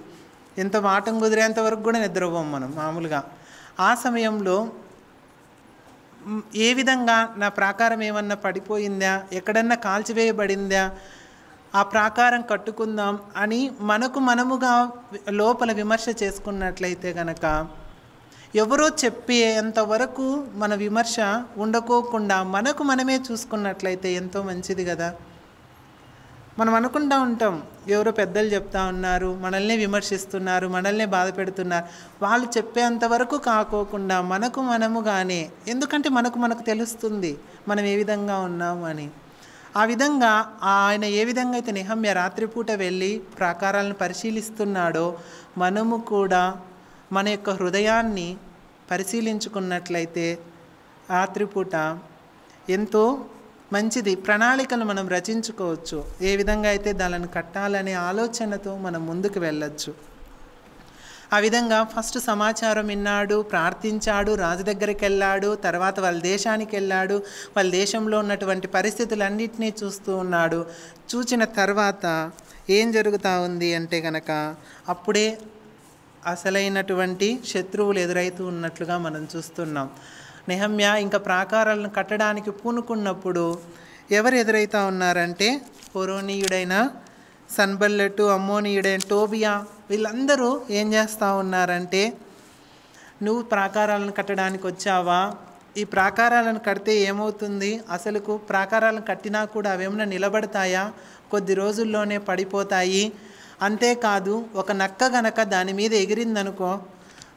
ఎంత వాటం కుదిరేంత వరకు కూడా నిద్రపోం మనం మామూలుగా. ఆ సమయంలో ఏ విధంగా నా ప్రాకారం ఏమన్నా పడిపోయిందా, ఎక్కడన్నా కాల్చివేయబడిందా, ఆ ప్రాకారం కట్టుకుందాం అని మనముగా లోపల విమర్శ చేసుకున్నట్లయితే కనుక ఎవరో చెప్పేంతవరకు మన విమర్శ ఉండకోకుండా మనమే చూసుకున్నట్లయితే ఎంతో మంచిది కదా. మనం అనుకుంటూ ఉంటాం ఎవరో పెద్దలు చెప్తా ఉన్నారు, మనల్ని విమర్శిస్తున్నారు, మనల్ని బాధ పెడుతున్నారు, వాళ్ళు చెప్పేంతవరకు కాకోకుండా మనముగానే, ఎందుకంటే మనకు తెలుస్తుంది మనం ఏ విధంగా ఉన్నాము అని. ఆ విధంగా ఆయన ఏ విధంగా అయితే నెహమ్యా రాత్రిపూట వెళ్ళి ప్రాకారాలను పరిశీలిస్తున్నాడో మనము కూడా మన యొక్క హృదయాన్ని పరిశీలించుకున్నట్లయితే రాత్రిపూట ఎంతో మంచిది ప్రణాళికలు మనం రచించుకోవచ్చు. ఏ విధంగా అయితే దానిని కట్టాలనే ఆలోచనతో మనం ముందుకు వెళ్ళచ్చు. ఆ విధంగా ఫస్ట్ సమాచారం విన్నాడు, ప్రార్థించాడు, రాజు దగ్గరికి వెళ్ళాడు, తర్వాత వాళ్ళ దేశానికి వెళ్ళాడు, వాళ్ళ దేశంలో ఉన్నటువంటి పరిస్థితులన్నింటినీ చూస్తూ ఉన్నాడు. చూసిన తర్వాత ఏం జరుగుతూ ఉంది అంటే కనుక అప్పుడే అసలైనటువంటి శత్రువులు ఎదురైతూ ఉన్నట్లుగా మనం చూస్తున్నాం. నెహమ్యా ఇంకా ప్రాకారాలను కట్టడానికి పూనుకున్నప్పుడు ఎవరు ఎదురైతూ ఉన్నారంటే హోరోనీయుడైన సన్బల్లెటు, అమ్మోనీయుడైన టోబియా, వీళ్ళందరూ ఏం చేస్తూ ఉన్నారంటే, నువ్వు ప్రాకారాలను కట్టడానికి వచ్చావా, ఈ ప్రాకారాలను కడితే ఏమవుతుంది, అసలుకు ప్రాకారాలను కట్టినా కూడా అవేమన్నా నిలబడతాయా, కొద్ది రోజుల్లోనే పడిపోతాయి, అంతేకాదు ఒక నక్క గనక దాని మీద ఎగిరిందనుకో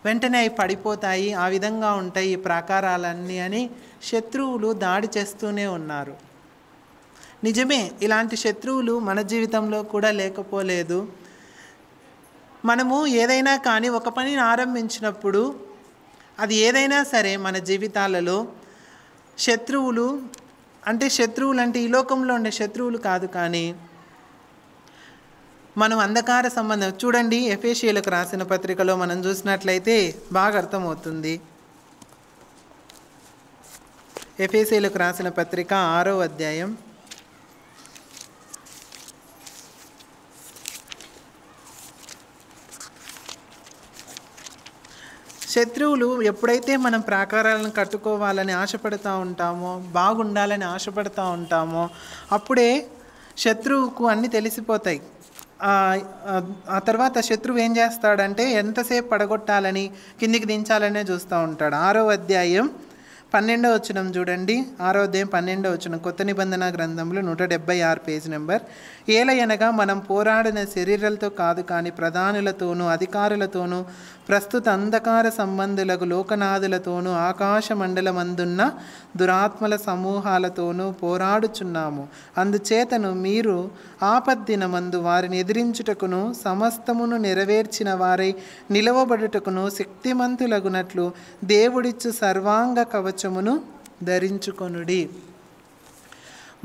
వెంటనే అవి పడిపోతాయి, ఆ విధంగా ఉంటాయి ఈ ప్రాకారాలన్నీ అని శత్రువులు దాడి చేస్తూనే ఉన్నారు. నిజమే, ఇలాంటి శత్రువులు మన జీవితంలో కూడా లేకపోలేదు. మనము ఏదైనా కానీ ఒక పనిని ఆరంభించినప్పుడు అది ఏదైనా సరే మన జీవితాలలో శత్రువులు అంటే ఈ లోకంలో ఉండే శత్రువులు కాదు, కానీ మనం అంధకార సంబంధం చూడండి. ఎఫెసీయులకు రాసిన పత్రికలో మనం చూసినట్లయితే బాగా అర్థమవుతుంది. ఎఫెసీయులకు రాసిన పత్రిక 6వ అధ్యాయం శత్రువులు ఎప్పుడైతే మనం ప్రాకారాలను కట్టుకోవాలని ఆశపడుతూ ఉంటామో, బాగుండాలని ఆశపడుతూ ఉంటామో అప్పుడే శత్రువుకు అన్నీ తెలిసిపోతాయి. ఆ తర్వాత శత్రువు ఏం చేస్తాడంటే ఎంతసేపు పడగొట్టాలని, కిందికి దించాలనే చూస్తూ ఉంటాడు. 6వ అధ్యాయం 12వ వచనం చూడండి. 6వ అధ్యాయం 12వ వచనం, కొత్త నిబంధన గ్రంథంలో 176 పేజ్ నెంబర్. ఏలయనగా మనం పోరాడిన శరీరాలతో కాదు, కానీ ప్రధానులతోనూ అధికారులతోనూ ప్రస్తుత అంధకార సంబంధులకు లోకనాథులతోనూ ఆకాశ మండలమందున్న దురాత్మల సమూహాలతోనూ పోరాడుచున్నాము. అందుచేతను మీరు ఆపద్దినమందు వారిని ఎదిరించుటకును సమస్తమును నెరవేర్చిన వారై నిలవబడుటకును శక్తిమంతులగునట్లు దేవుడిచ్చు సర్వాంగ కవచమును ధరించుకొనుడి.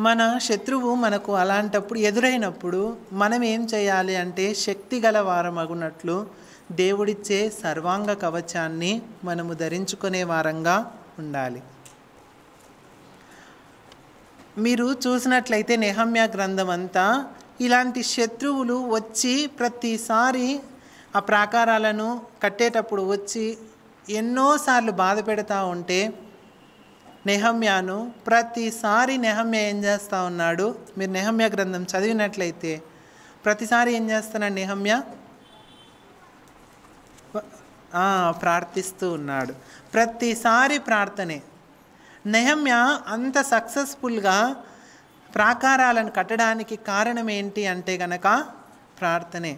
మన శత్రువు మనకు అలాంటప్పుడు ఎదురైనప్పుడు మనం ఏం చేయాలి అంటే శక్తి గల వారమగునట్లు దేవుడిచ్చే సర్వాంగ కవచాన్ని మనము ధరించుకునే వారంగా ఉండాలి. మీరు చూసినట్లయితే నెహమ్యా గ్రంథం అంతా ఇలాంటి శత్రువులు వచ్చి ప్రతిసారి ఆ ప్రాకారాలను కట్టేటప్పుడు వచ్చి ఎన్నోసార్లు బాధ పెడతా ఉంటే నెహమ్యాను ప్రతిసారి నెహమ్యా ఏం చేస్తూ ఉన్నాడు, మీరు నెహమ్యా గ్రంథం చదివినట్లయితే ప్రతిసారి ఏం చేస్తున్నాడు నెహమ్యా, ప్రార్థిస్తూ ఉన్నాడు. ప్రతిసారి ప్రార్థనే. నెహమ్యా అంత సక్సెస్ఫుల్గా ప్రాకారాలను కట్టడానికి కారణం ఏంటి అంటే గనక ప్రార్థనే.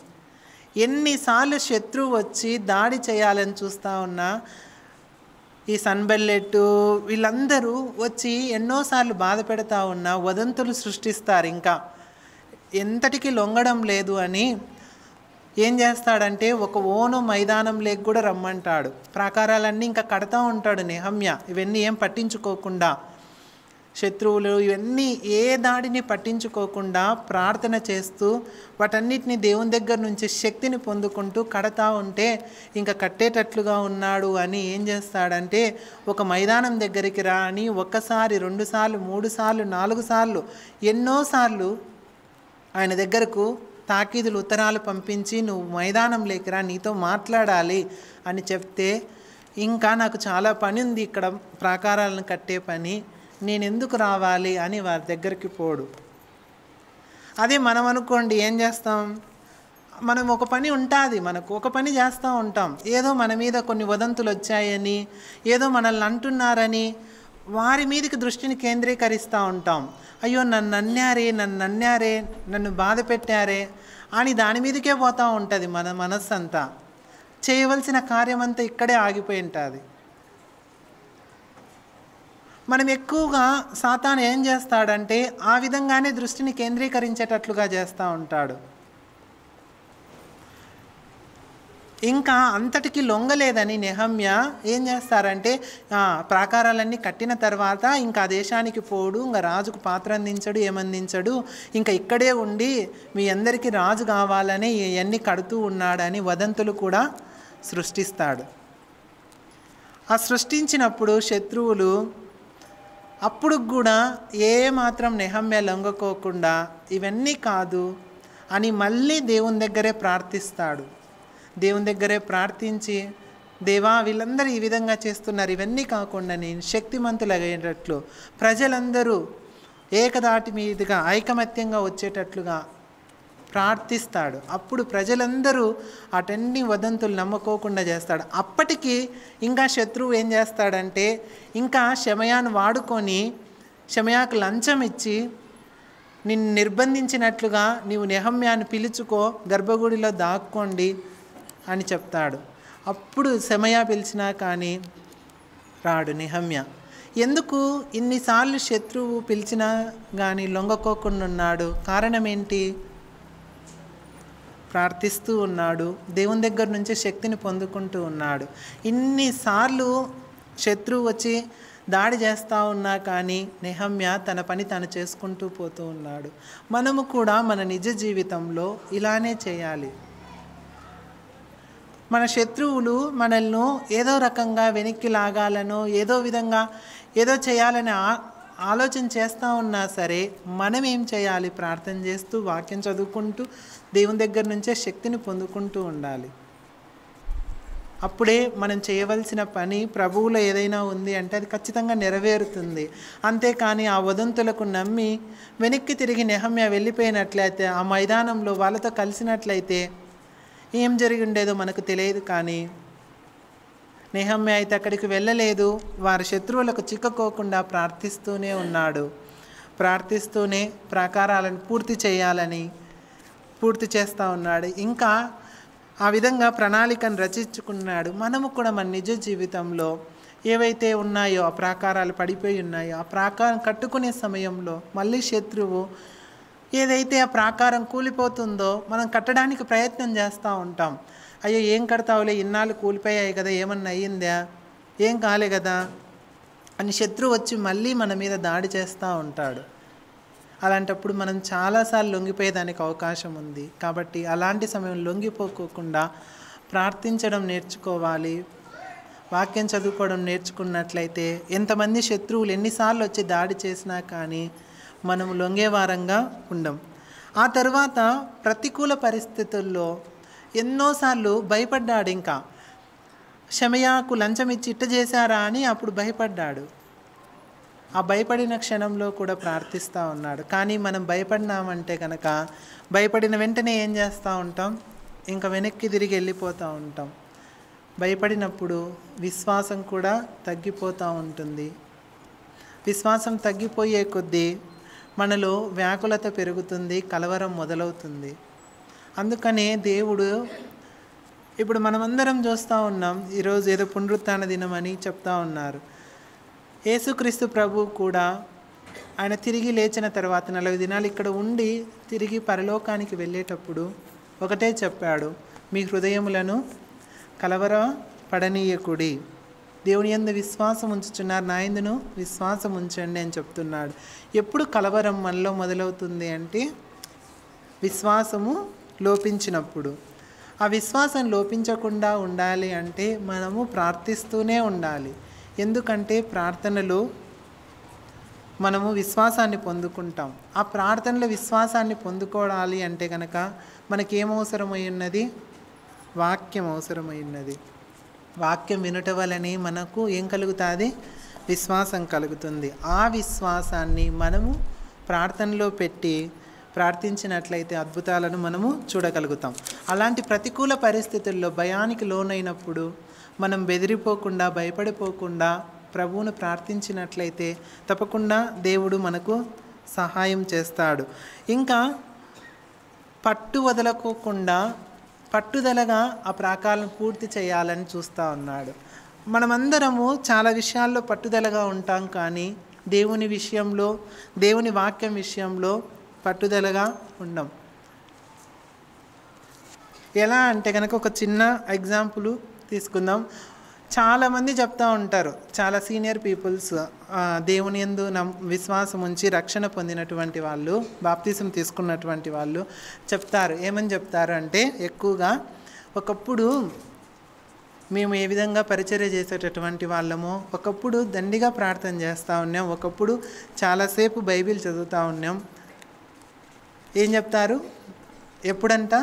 ఎన్నిసార్లు శత్రువు వచ్చి దాడి చేయాలని చూస్తూ ఉన్నా ఈ సన్బెల్లెట్టు వీళ్ళందరూ వచ్చి ఎన్నోసార్లు బాధ పెడతా ఉన్నా వదంతులు సృష్టిస్తారు. ఇంకా ఎంతటికి లొంగడం లేదు అని ఏం చేస్తాడంటే ఒక ఓను మైదానం లేక కూడా రమ్మంటాడు. ప్రాకారాలన్నీ ఇంకా కడతా ఉంటాడు నెహమ్యా. ఇవన్నీ ఏం పట్టించుకోకుండా, శత్రువులు ఇవన్నీ ఏ దాడిని పట్టించుకోకుండా ప్రార్థన చేస్తూ వాటన్నిటిని దేవుని దగ్గర నుంచి శక్తిని పొందుకుంటూ కడతా ఉంటే ఇంకా కట్టేటట్లుగా ఉన్నాడు అని ఏం చేస్తాడంటే ఒక మైదానం దగ్గరికి రా అని ఒక్కసారి, 2 సార్లు, 3 సార్లు, 4 సార్లు ఎన్నోసార్లు ఆయన దగ్గరకు తాకీదులు, ఉత్తరాలు పంపించి నువ్వు మైదానం లేకిరా, నీతో మాట్లాడాలి అని చెప్తే ఇంకా నాకు చాలా పని ఉంది ఇక్కడ ప్రాకారాలను కట్టే పని, నేను ఎందుకు రావాలి అని వారి దగ్గరికి పోడు. అదే మనం అనుకోండి ఏం చేస్తాం, మనం ఒక పని ఉంటుంది, మనకు ఒక పని చేస్తూ ఉంటాం, ఏదో మన మీద కొన్ని వదంతులు వచ్చాయని, ఏదో మనల్ని అంటున్నారని వారి మీదకి దృష్టిని కేంద్రీకరిస్తూ ఉంటాం. అయ్యో నన్ను అన్నారే, నన్ను బాధ పెట్టారే అని దాని మీదకే పోతూ ఉంటుంది మన మనస్సు అంతా. చేయవలసిన కార్యమంతా ఇక్కడే ఆగిపోయి ఉంటుంది. మనం ఎక్కువగా సాతాను ఏం చేస్తాడంటే ఆ విధంగానే దృష్టిని కేంద్రీకరించేటట్లుగా చేస్తూ ఉంటాడు. ఇంకా అంతటికి లొంగలేదని నెహమ్యా ఏం చేస్తారంటే ప్రాకారాలన్నీ కట్టిన తర్వాత ఇంకా దేశానికి పోడు, ఇంకా రాజుకు పాత్ర అందించడు, ఏమందించడు, ఇంకా ఇక్కడే ఉండి మీ అందరికీ రాజు కావాలని ఇవన్నీ కడుతూ ఉన్నాడని వదంతులు కూడా సృష్టిస్తాడు. ఆ సృష్టించినప్పుడు శత్రువులు అప్పుడు కూడా ఏ మాత్రం నెహమ్యా లొంగకోకుండా ఇవన్నీ కాదు అని మళ్ళీ దేవుని దగ్గరే ప్రార్థిస్తాడు. దేవుని దగ్గరే ప్రార్థించి, దేవా వీళ్ళందరూ ఈ విధంగా చేస్తున్నారు, ఇవన్నీ కాకుండా నేను శక్తిమంతులయ్యేటట్లు ప్రజలందరూ ఏకదాటి మీదుగా ఐకమత్యంగా వచ్చేటట్లుగా ప్రార్థిస్తాడు. అప్పుడు ప్రజలందరూ అటన్ని వదంతులు నమ్ముకోకుండా చేస్తాడు. అప్పటికి ఇంకా శత్రువు ఏం చేస్తాడంటే ఇంకా షెమయాను వాడుకొని షెమయాకు లంచం ఇచ్చి నిన్ను నిర్బంధించినట్లుగా నీవు నెహమ్యాను పిలుచుకో, గర్భగుడిలో దాక్కోండి అని చెప్తాడు. అప్పుడు షెమయా పిలిచినా కానీ రాడు నెహమ్యా. ఎందుకు ఇన్నిసార్లు శత్రువు పిలిచినా కానీ లొంగకోకుండా ఉన్నాడు? కారణం ఏంటి? ప్రార్థిస్తూ ఉన్నాడు, దేవుని దగ్గర నుంచి శక్తిని పొందుకుంటూ ఉన్నాడు. ఇన్నిసార్లు శత్రువు వచ్చి దాడి చేస్తూ ఉన్నా కానీ నెహమ్యా తన పని తను చేసుకుంటూ పోతూ ఉన్నాడు. మనము కూడా మన నిజ జీవితంలో ఇలానే చేయాలి. మన శత్రువులు మనల్ని ఏదో రకంగా వెనక్కి లాగాలనో ఏదో విధంగా ఏదో చేయాలని ఆలోచన చేస్తూ ఉన్నా సరే మనం ఏం చేయాలి? ప్రార్థన చేస్తూ, వాక్యం చదువుకుంటూ, దేవుని దగ్గర నుంచే శక్తిని పొందుకుంటూ ఉండాలి. అప్పుడే మనం చేయవలసిన పని ప్రభువులో ఏదైనా ఉంది అంటే అది ఖచ్చితంగా నెరవేరుతుంది. అంతేకాని ఆ వదంతులకు నమ్మి వెనక్కి తిరిగి నెహమ్యా వెళ్ళిపోయినట్లయితే, ఆ మైదానంలో వాళ్ళతో కలిసినట్లయితే ఏం జరిగి ఉండేదో మనకు తెలియదు. కానీ నెహమ్యా అయితే అక్కడికి వెళ్ళలేదు. వారి శత్రువులకు చిక్కకోకుండా ప్రార్థిస్తూనే ఉన్నాడు. ప్రార్థిస్తూనే ప్రాకారాలను పూర్తి చేస్తూ ఉన్నాడు. ఇంకా ఆ విధంగా ప్రణాళికను రచించుకున్నాడు. మనము కూడా మన నిజ జీవితంలో ఏవైతే ఉన్నాయో ఆ ప్రాకారాలు పడిపోయి ఉన్నాయో ఆ ప్రాకారం కట్టుకునే సమయంలో మళ్ళీ శత్రువు ఏదైతే ఆ ప్రాకారం కూలిపోతుందో మనం కట్టడానికి ప్రయత్నం చేస్తూ ఉంటాం. అయ్యో ఏం కడతావులే, ఇన్నాళ్ళు కూలిపోయాయి కదా, ఏమన్నా అయ్యిందా, ఏం కాలే కదా అని శత్రువు వచ్చి మళ్ళీ మన మీద దాడి చేస్తూ ఉంటాడు. అలాంటప్పుడు మనం చాలాసార్లు లొంగిపోయేదానికి అవకాశం ఉంది. కాబట్టి అలాంటి సమయం లొంగిపోకుండా ప్రార్థించడం నేర్చుకోవాలి. వాక్యం చదువుకోవడం నేర్చుకున్నట్లయితే ఎంతమంది శత్రువులు ఎన్నిసార్లు వచ్చి దాడి చేసినా కానీ మనం లొంగేవారంగా ఉండం. ఆ తర్వాత ప్రతికూల పరిస్థితుల్లో ఎన్నోసార్లు భయపడ్డాడు. ఇంకా షెమయాకు లంచం ఇచ్చి ఇట్ట చేశారా అని అప్పుడు భయపడ్డాడు. ఆ భయపడిన క్షణంలో కూడా ప్రార్థిస్తూ ఉన్నాడు. కానీ మనం భయపడినామంటే కనుక భయపడిన వెంటనే ఏం చేస్తూ ఉంటాం? ఇంకా వెనక్కి తిరిగి వెళ్ళిపోతూ ఉంటాం. భయపడినప్పుడు విశ్వాసం కూడా తగ్గిపోతూ ఉంటుంది. విశ్వాసం తగ్గిపోయే కొద్దీ మనలో వ్యాకులత పెరుగుతుంది, కలవరం మొదలవుతుంది. అందుకనే దేవుడు ఇప్పుడు మనమందరం చూస్తూ ఉన్నాం, ఈరోజు ఏదో పునరుత్థాన దినం అని చెప్తా ఉన్నారు. యేసుక్రీస్తు ప్రభు కూడా ఆయన తిరిగి లేచిన తర్వాత 40 దినాలు ఇక్కడ ఉండి తిరిగి పరలోకానికి వెళ్ళేటప్పుడు ఒకటే చెప్పాడు, మీ హృదయములను కలవర పడనీయకుడి, దేవుని యందు విశ్వాసం ఉంచుచున్నారు, నా యందును విశ్వాసం ఉంచండి అని చెప్తున్నాడు. ఎప్పుడు కలవరం మనలో మొదలవుతుంది అంటే విశ్వాసము లోపించినప్పుడు. ఆ విశ్వాసం లోపించకుండా ఉండాలి అంటే మనము ప్రార్థిస్తూనే ఉండాలి. ఎందుకంటే ప్రార్థనలో మనము విశ్వాసాన్ని పొందుకుంటాం. ఆ ప్రార్థనలో విశ్వాసాన్ని పొందుకోవాలి అంటే కనుక మనకేమవసరమై ఉన్నది? వాక్యం అవసరమై ఉన్నది. వాక్యం వినుట వలనే మనకు ఏం కలుగుతుంది? విశ్వాసం కలుగుతుంది. ఆ విశ్వాసాన్ని మనము ప్రార్థనలో పెట్టి ప్రార్థించినట్లయితే అద్భుతాలను మనము చూడగలుగుతాం. అలాంటి ప్రతికూల పరిస్థితుల్లో భయానికి లోనైనప్పుడు మనం బెదిరిపోకుండా, భయపడిపోకుండా ప్రభువును ప్రార్థించినట్లయితే తప్పకుండా దేవుడు మనకు సహాయం చేస్తాడు. ఇంకా పట్టు వదలకోకుండా పట్టుదలగా ఆ ప్రాకాలను పూర్తి చేయాలని చూస్తూ ఉన్నాడు. మనమందరము చాలా విషయాల్లో పట్టుదలగా ఉంటాం, కానీ దేవుని విషయంలో, దేవుని వాక్యం విషయంలో పట్టుదలగా ఉండం. ఎలా అంటే కనుక ఒక చిన్న ఎగ్జాంపుల్ తీసుకుందాం. చాలామంది చెప్తూ ఉంటారు, చాలా సీనియర్ పీపుల్స్, దేవుని యందు విశ్వాసం ఉంచి రక్షణ పొందినటువంటి వాళ్ళు, బాప్తిసం తీసుకున్నటువంటి వాళ్ళు చెప్తారు. ఏమని చెప్తారు అంటే, ఎక్కువగా ఒకప్పుడు మేము ఏ విధంగా పరిచర్య చేసేటటువంటి వాళ్ళము, ఒకప్పుడు దండిగా ప్రార్థన చేస్తూ ఉన్నాం, ఒకప్పుడు చాలాసేపు బైబిల్ చదువుతూ ఉన్నాం. ఏం చెప్తారు? ఎప్పుడంట?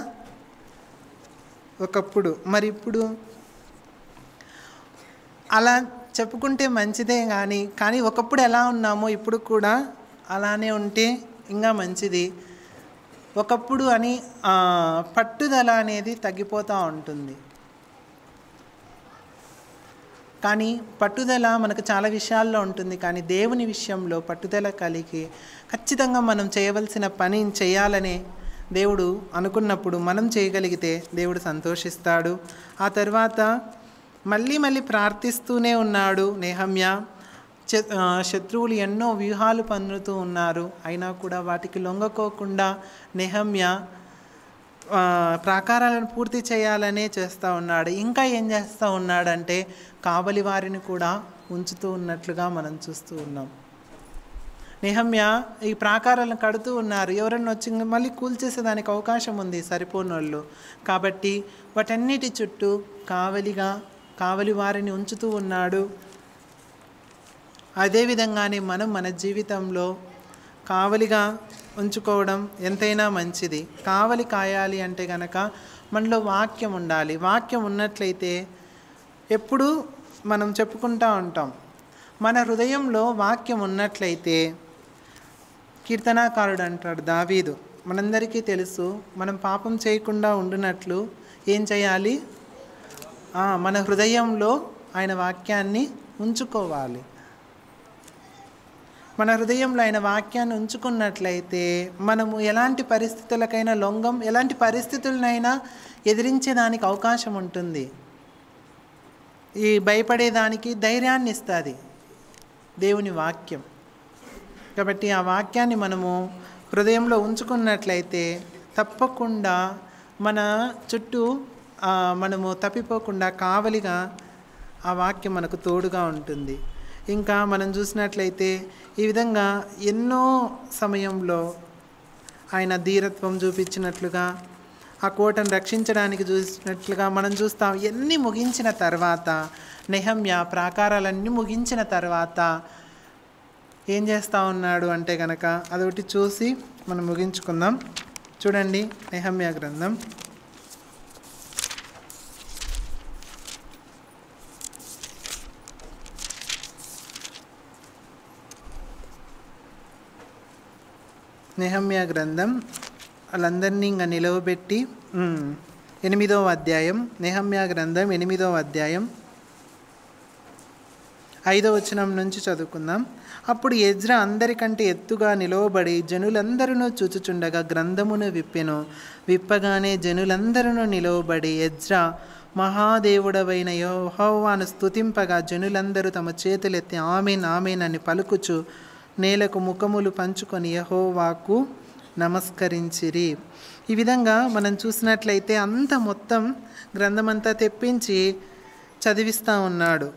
ఒకప్పుడు. మరి ఇప్పుడు అలా చెప్పుకుంటే మంచిదే, కానీ ఒకప్పుడు ఎలా ఉన్నామో ఇప్పుడు కూడా అలానే ఉంటే ఇంకా మంచిది. ఒకప్పుడు అని పట్టుదల అనేది తగ్గిపోతూ ఉంటుంది. కానీ పట్టుదల మనకు చాలా విషయాల్లో ఉంటుంది, కానీ దేవుని విషయంలో పట్టుదల కలిగి ఖచ్చితంగా మనం చేయవలసిన పని చేయాలని దేవుడు అనుకున్నప్పుడు మనం చేయగలిగితే దేవుడు సంతోషిస్తాడు. ఆ తర్వాత మళ్ళీ ప్రార్థిస్తూనే ఉన్నాడు నెహమ్యా. శత్రువులు ఎన్నో వ్యూహాలు పన్నుతూ ఉన్నారు, అయినా కూడా వాటికి లొంగకోకుండా నెహమ్యా ప్రాకారాలను పూర్తి చేయాలనే చేస్తూ ఉన్నాడు. ఇంకా ఏం చేస్తూ ఉన్నాడంటే కావలి వారిని కూడా ఉంచుతూ ఉన్నట్లుగా మనం చూస్తూ ఉన్నాం. నెహమ్యా ఈ ప్రాకారాలను కడుతూ ఉన్నారు, ఎవరన్నా వచ్చి మళ్ళీ కూల్చేసేదానికి అవకాశం ఉంది సరిపోనోళ్ళు. కాబట్టి వాటన్నిటి చుట్టూ కావలి వారిని ఉంచుతూ ఉన్నాడు. అదేవిధంగానే మనం మన జీవితంలో కావలిగా ఉంచుకోవడం ఎంతైనా మంచిది. కావలి కాయాలి అంటే కనుక మనలో వాక్యం ఉండాలి. వాక్యం ఉన్నట్లయితే ఎప్పుడూ మనం చెప్పుకుంటూ ఉంటాం. మన హృదయంలో వాక్యం ఉన్నట్లయితే, కీర్తనాకారుడు అంటాడు దావీదు, మనందరికీ తెలుసు, మనం పాపం చేయకుండా ఉండునట్లు ఏం చేయాలి? మన హృదయంలో ఆయన వాక్యాన్ని ఉంచుకోవాలి. మన హృదయంలో ఆయన వాక్యాన్ని ఉంచుకున్నట్లయితే మనము ఎలాంటి పరిస్థితులకైనా లొంగం, ఎలాంటి పరిస్థితులనైనా ఎదిరించేదానికి అవకాశం ఉంటుంది. ఈ భయపడేదానికి ధైర్యాన్ని ఇస్తుంది దేవుని వాక్యం. కాబట్టి ఆ వాక్యాన్ని మనము హృదయంలో ఉంచుకున్నట్లయితే తప్పకుండా మన చుట్టూ మనము తప్పిపోకుండా కావలిగా ఆ వాక్యం మనకు తోడుగా ఉంటుంది. ఇంకా మనం చూసినట్లయితే ఈ విధంగా ఎన్నో సమయంలో ఆయన ధీరత్వం చూపించినట్లుగా, ఆ కోటను రక్షించడానికి చూసినట్లుగా మనం చూస్తాం. ఎన్ని ముగించిన తర్వాత నెహమ్యా ప్రాకారాలన్నీ ముగించిన తర్వాత ఏం చేస్తూ ఉన్నాడు అంటే కనుక అదొకటి చూసి మనం ముగించుకుందాం. చూడండి, నెహమ్యా గ్రంథం వాళ్ళందరినీ ఇంకా నిలవబెట్టి 8వ అధ్యాయం, నెహమ్యా గ్రంథం 8వ అధ్యాయం 5వ వచనం నుంచి చదువుకుందాం. అప్పుడు ఎజ్రా అందరికంటే ఎత్తుగా నిలవబడి జనులందరూ చూచుచుండగా గ్రంథమును విప్పెను. విప్పగానే జనులందరూ నిలవబడి ఎజ్రా మహాదేవుడవైన యెహోవాను స్తుతింపగా జనులందరూ తమ చేతులెత్తి ఆమేన్ ఆమేన్ అని పలుకుచు నేలకు ముఖములు పంచుకొని యెహోవాకు నమస్కరించిరి. ఈ విధంగా మనం చూసినట్లయితే అంత మొత్తం గ్రంథమంతా తెప్పించి చదివిస్తూ ఉన్నాడు.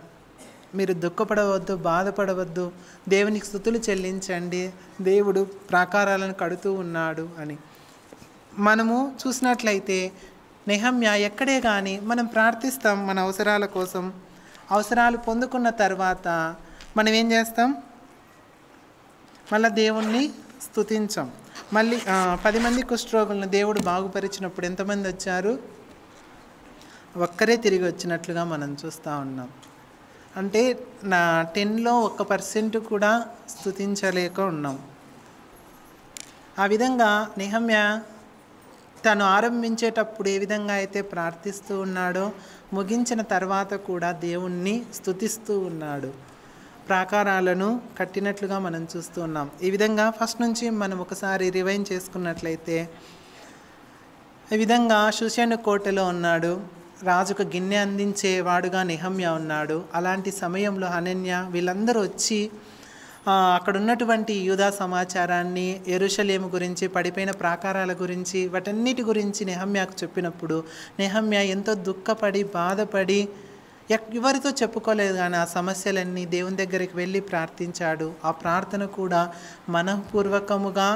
మీరు దుఃఖపడవద్దు, బాధపడవద్దు, దేవునికి స్తుతులు చెల్లించండి, దేవుడు ప్రాకారాలను కడుతూ ఉన్నాడు అని. మనము చూసినట్లయితే నెహమ్యా ఎక్కడే కానీ మనం ప్రార్థిస్తాం మన అవసరాల కోసం. అవసరాలు పొందుకున్న తర్వాత మనం ఏం చేస్తాం? మళ్ళీ దేవుణ్ణి స్తుతించాం. మళ్ళీ 10 మంది కుష్ఠరోగులను దేవుడు బాగుపరిచినప్పుడు ఎంతమంది వచ్చారు? ఒక్కరే తిరిగి వచ్చినట్లుగా మనం చూస్తూ ఉన్నాం. అంటే 10లో 1% కూడా స్తుతించలేక ఉన్నాం. ఆ విధంగా నెహమ్యా తను ఆరంభించేటప్పుడు ఏ విధంగా అయితే ప్రార్థిస్తూ ఉన్నాడో ముగించిన తర్వాత కూడా దేవుణ్ణి స్తుతిస్తూ ఉన్నాడు. ప్రాకారాలను కట్టినట్లుగా మనం చూస్తూ ఉన్నాం. ఈ విధంగా ఫస్ట్ నుంచి మనం ఒకసారి రివైండ్ చేసుకున్నట్లయితే ఈ విధంగా షూషను కోటలో ఉన్నాడు. రాజుకు గిన్నె అందించేవాడుగా నెహమ్యా ఉన్నాడు. అలాంటి సమయంలో హనన్యా వీళ్ళందరూ వచ్చి అక్కడ ఉన్నటువంటి యూదా సమాచారాన్ని, యెరూషలేము గురించి, పడిపోయిన ప్రాకారాల గురించి, వాటన్నిటి గురించి నెహమ్యాకు చెప్పినప్పుడు నెహమ్యా ఎంతో దుఃఖపడి బాధపడి ఎవరితో చెప్పుకోలేదు, కానీ ఆ సమస్యలన్నీ దేవుని దగ్గరికి వెళ్ళి ప్రార్థించాడు. ఆ ప్రార్థన కూడా మనఃపూర్వకముగా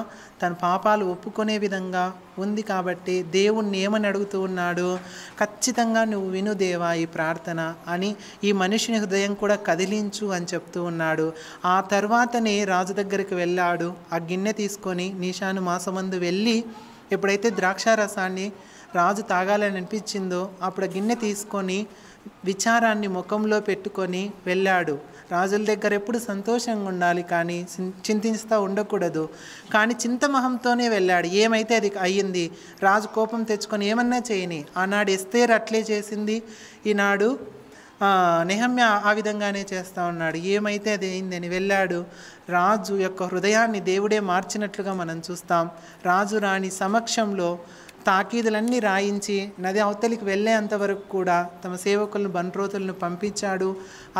తన పాపాలు ఒప్పుకునే విధంగా ఉంది. కాబట్టి దేవుణ్ణి ఏమని అడుగుతూ ఉన్నాడు? ఖచ్చితంగా నువ్వు విను దేవా ఈ ప్రార్థన అని, ఈ మనిషిని హృదయం కూడా కదిలించు అని చెప్తూ ఉన్నాడు. ఆ తర్వాతనే రాజు దగ్గరికి వెళ్ళాడు. ఆ గిన్నె తీసుకొని నీషాను మాసమందు వెళ్ళి ఎప్పుడైతే ద్రాక్షారసాన్ని రాజు తాగాలని అనిపించిందో అప్పుడు గిన్నె తీసుకొని విచారాన్ని ముఖంలో పెట్టుకొని వెళ్ళాడు. రాజుల దగ్గర ఎప్పుడు సంతోషంగా ఉండాలి, కానీ చింతిస్తూ ఉండకూడదు. కానీ చింతమహంతోనే వెళ్ళాడు. ఏమైతే అది అయ్యింది. రాజు కోపం తెచ్చుకొని ఏమన్నా చేయని. ఆనాడు ఎస్తేర్ అట్లే చేసింది, ఈనాడు నెహమ్యా ఆ విధంగానే చేస్తూ ఉన్నాడు. ఏమైతే అది అయిందని వెళ్ళాడు. రాజు యొక్క హృదయాన్ని దేవుడే మార్చినట్లుగా మనం చూస్తాం. రాజు రాణి సమక్షంలో తాకీదులన్నీ రాయించి నది అవతలికి వెళ్ళేంతవరకు కూడా తమ సేవకులను బంట్రోతులను పంపించాడు.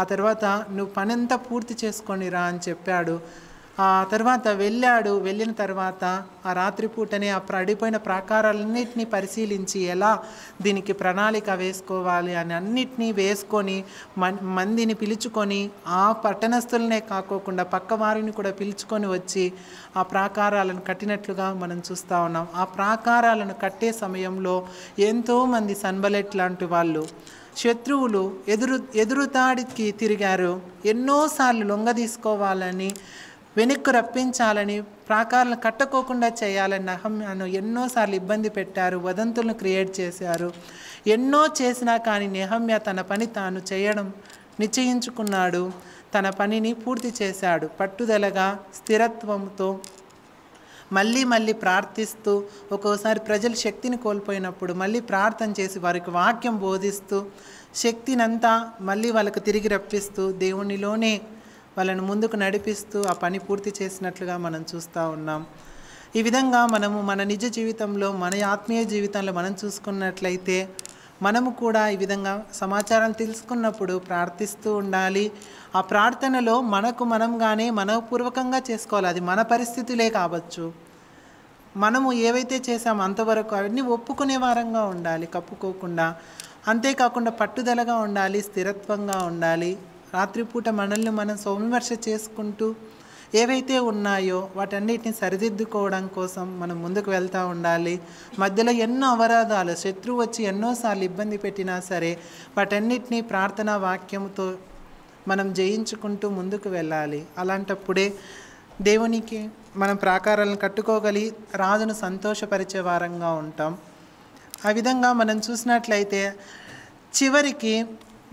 ఆ తర్వాత నువ్వు పనంతా పూర్తి చేసుకొని రా అని చెప్పాడు. ఆ తర్వాత వెళ్ళాడు. వెళ్ళిన తర్వాత ఆ రాత్రిపూటనే ఆ పడిపోయిన ప్రాకారాలన్నింటినీ పరిశీలించి ఎలా దీనికి ప్రణాళిక వేసుకోవాలి అని అన్నిటినీ వేసుకొని మందిని పిలుచుకొని ఆ పట్టణస్థులనే కాకోకుండా పక్క వారిని కూడా పిలుచుకొని వచ్చి ఆ ప్రాకారాలను కట్టినట్లుగా మనం చూస్తూ ఉన్నాం. ఆ ప్రాకారాలను కట్టే సమయంలో ఎంతోమంది సన్బలెట్ లాంటి వాళ్ళు శత్రువులు ఎదురుతాడికి తిరిగారు. ఎన్నోసార్లు లొంగ తీసుకోవాలని, వెనక్కు రప్పించాలని, ప్రాకారాలను కట్టుకోకుండా చేయాలని నెహమ్యాను ఎన్నోసార్లు ఇబ్బంది పెట్టారు. వదంతులను క్రియేట్ చేశారు. ఎన్నో చేసినా కానీ నెహమ్యా తన పని తాను చేయడం నిశ్చయించుకున్నాడు. తన పనిని పూర్తి చేశాడు. పట్టుదలగా, స్థిరత్వంతో మళ్ళీ మళ్ళీ ప్రార్థిస్తూ, ఒక్కోసారి ప్రజలు శక్తిని కోల్పోయినప్పుడు మళ్ళీ ప్రార్థన చేసి వారికి వాక్యం బోధిస్తూ శక్తినంతా మళ్ళీ వాళ్ళకు తిరిగి రప్పిస్తూ దేవునిలోనే వాళ్ళను ముందుకు నడిపిస్తూ ఆ పని పూర్తి చేసినట్లుగా మనం చూస్తూ ఉన్నాం. ఈ విధంగా మనము మన నిజ జీవితంలో, మన ఆత్మీయ జీవితంలో మనం చూసుకున్నట్లయితే మనము కూడా ఈ విధంగా సమాచారం తెలుసుకున్నప్పుడు ప్రార్థిస్తూ ఉండాలి. ఆ ప్రార్థనలో మనంగానే మనపూర్వకంగా చేసుకోవాలి. అది మన పరిస్థితులే కావచ్చు. మనము ఏవైతే చేసామో అంతవరకు అవన్నీ ఒప్పుకునే వారంగా ఉండాలి, కప్పుకోకుండా. అంతేకాకుండా పట్టుదలగా ఉండాలి, స్థిరత్వంగా ఉండాలి. రాత్రిపూట మనల్ని మనం సౌవిమర్శ చేసుకుంటూ ఏవైతే ఉన్నాయో వాటన్నిటిని సరిదిద్దుకోవడం కోసం మనం ముందుకు వెళ్తూ ఉండాలి. మధ్యలో ఎన్నో అవరోధాలు, శత్రువు వచ్చి ఎన్నోసార్లు ఇబ్బంది పెట్టినా సరే వాటన్నిటినీ ప్రార్థనా వాక్యంతో మనం జయించుకుంటూ ముందుకు వెళ్ళాలి. అలాంటప్పుడే దేవునికి మనం ప్రాకారాలను కట్టుకోగలిగి రాజును సంతోషపరిచే వారంగా ఉంటాం. ఆ విధంగా మనం చూసినట్లయితే చివరికి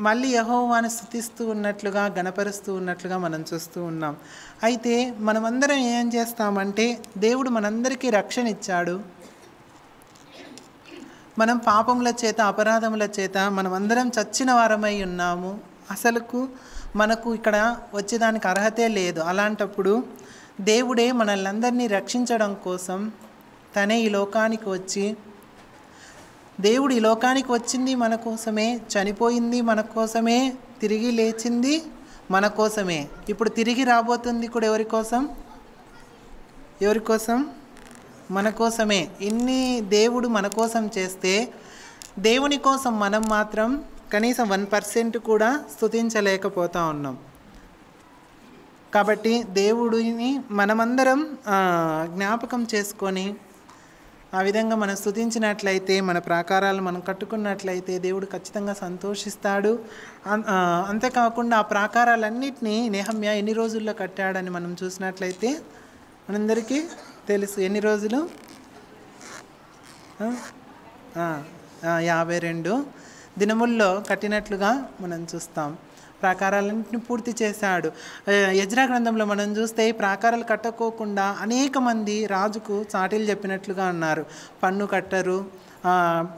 మళ్ళీ యెహోవాను స్తుతిస్తూ ఉన్నట్లుగా, గణపరుస్తూ ఉన్నట్లుగా మనం చూస్తూ ఉన్నాం. అయితే మనమందరం ఏం చేస్తామంటే దేవుడు మనందరికీ రక్షణ ఇచ్చాడు. మనం పాపముల చేత, అపరాధముల చేత మనమందరం చచ్చిన వారమై ఉన్నాము. అసలుకు మనకు ఇక్కడ వచ్చేదానికి అర్హతే లేదు. అలాంటప్పుడు దేవుడే మనల్ని అందరినీ రక్షించడం కోసం తనే ఈ లోకానికి వచ్చి దేవుడు ఈ లోకానికి వచ్చింది మన కోసమే, చనిపోయింది మన కోసమే, తిరిగి లేచింది మన కోసమే. ఇప్పుడు తిరిగి రాబోతుంది కూడా ఎవరి కోసం? ఎవరి కోసం? మన కోసమే. ఇన్ని దేవుడు మన కోసం చేస్తే దేవుని కోసం మనం మాత్రం కనీసం 1% కూడా స్తుతించలేకపోతా ఉన్నాం. కాబట్టి దేవుడిని మనమందరం జ్ఞాపకం చేసుకొని ఆ విధంగా మనం స్తుతించినట్లయితే, మన ప్రాకారాలు మనం కట్టుకున్నట్లయితే దేవుడు ఖచ్చితంగా సంతోషిస్తాడు. అంతేకాకుండా ఆ ప్రాకారాలన్నింటినీ నెహమ్యా ఎన్ని రోజుల్లో కట్టాడని మనం చూసినట్లయితే మనందరికీ తెలుసు. ఎన్ని రోజులు? 52 దినముల్లో కట్టినట్లుగా మనం చూస్తాం. ప్రాకారాలన్నింటినీ పూర్తి చేశాడు. ఎజ్రా గ్రంథంలో మనం చూస్తే ప్రాకారాలు కట్టుకోకుండా అనేక మంది రాజుకు చాటీలు చెప్పినట్లుగా ఉన్నారు. పన్ను కట్టరు,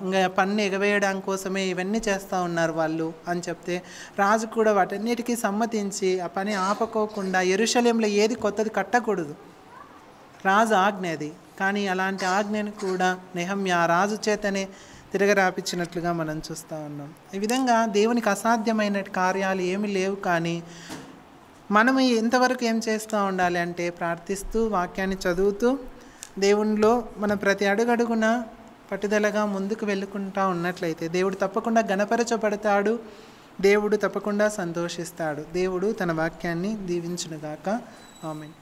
ఇంకా పన్ను ఎగవేయడం కోసమే ఇవన్నీ చేస్తూ ఉన్నారు వాళ్ళు అని చెప్తే, రాజు కూడా వాటన్నిటికీ సమ్మతించి ఆ పని ఆపకోకుండా యెరూషలేములో ఏది కొత్తది కట్టకూడదు, రాజు ఆజ్ఞ అది. కానీ అలాంటి ఆజ్ఞను కూడా నెహమ్యా రాజు చేతనే తిరగరాపించినట్లుగా మనం చూస్తూ ఉన్నాం. ఈ విధంగా దేవునికి అసాధ్యమైన కార్యాలు ఏమీ లేవు. కానీ మనం ఎంతవరకు ఏం చేస్తూ ఉండాలి అంటే ప్రార్థిస్తూ, వాక్యాన్ని చదువుతూ, దేవునిలో మనం ప్రతి అడుగడుగున పట్టుదలగా ముందుకు వెళ్ళుకుంటూ ఉన్నట్లయితే దేవుడు తప్పకుండా ఘనపరచబడతాడు, దేవుడు తప్పకుండా సంతోషిస్తాడు. దేవుడు తన వాక్యాన్ని దీవించునుగాక. ఆమేన్.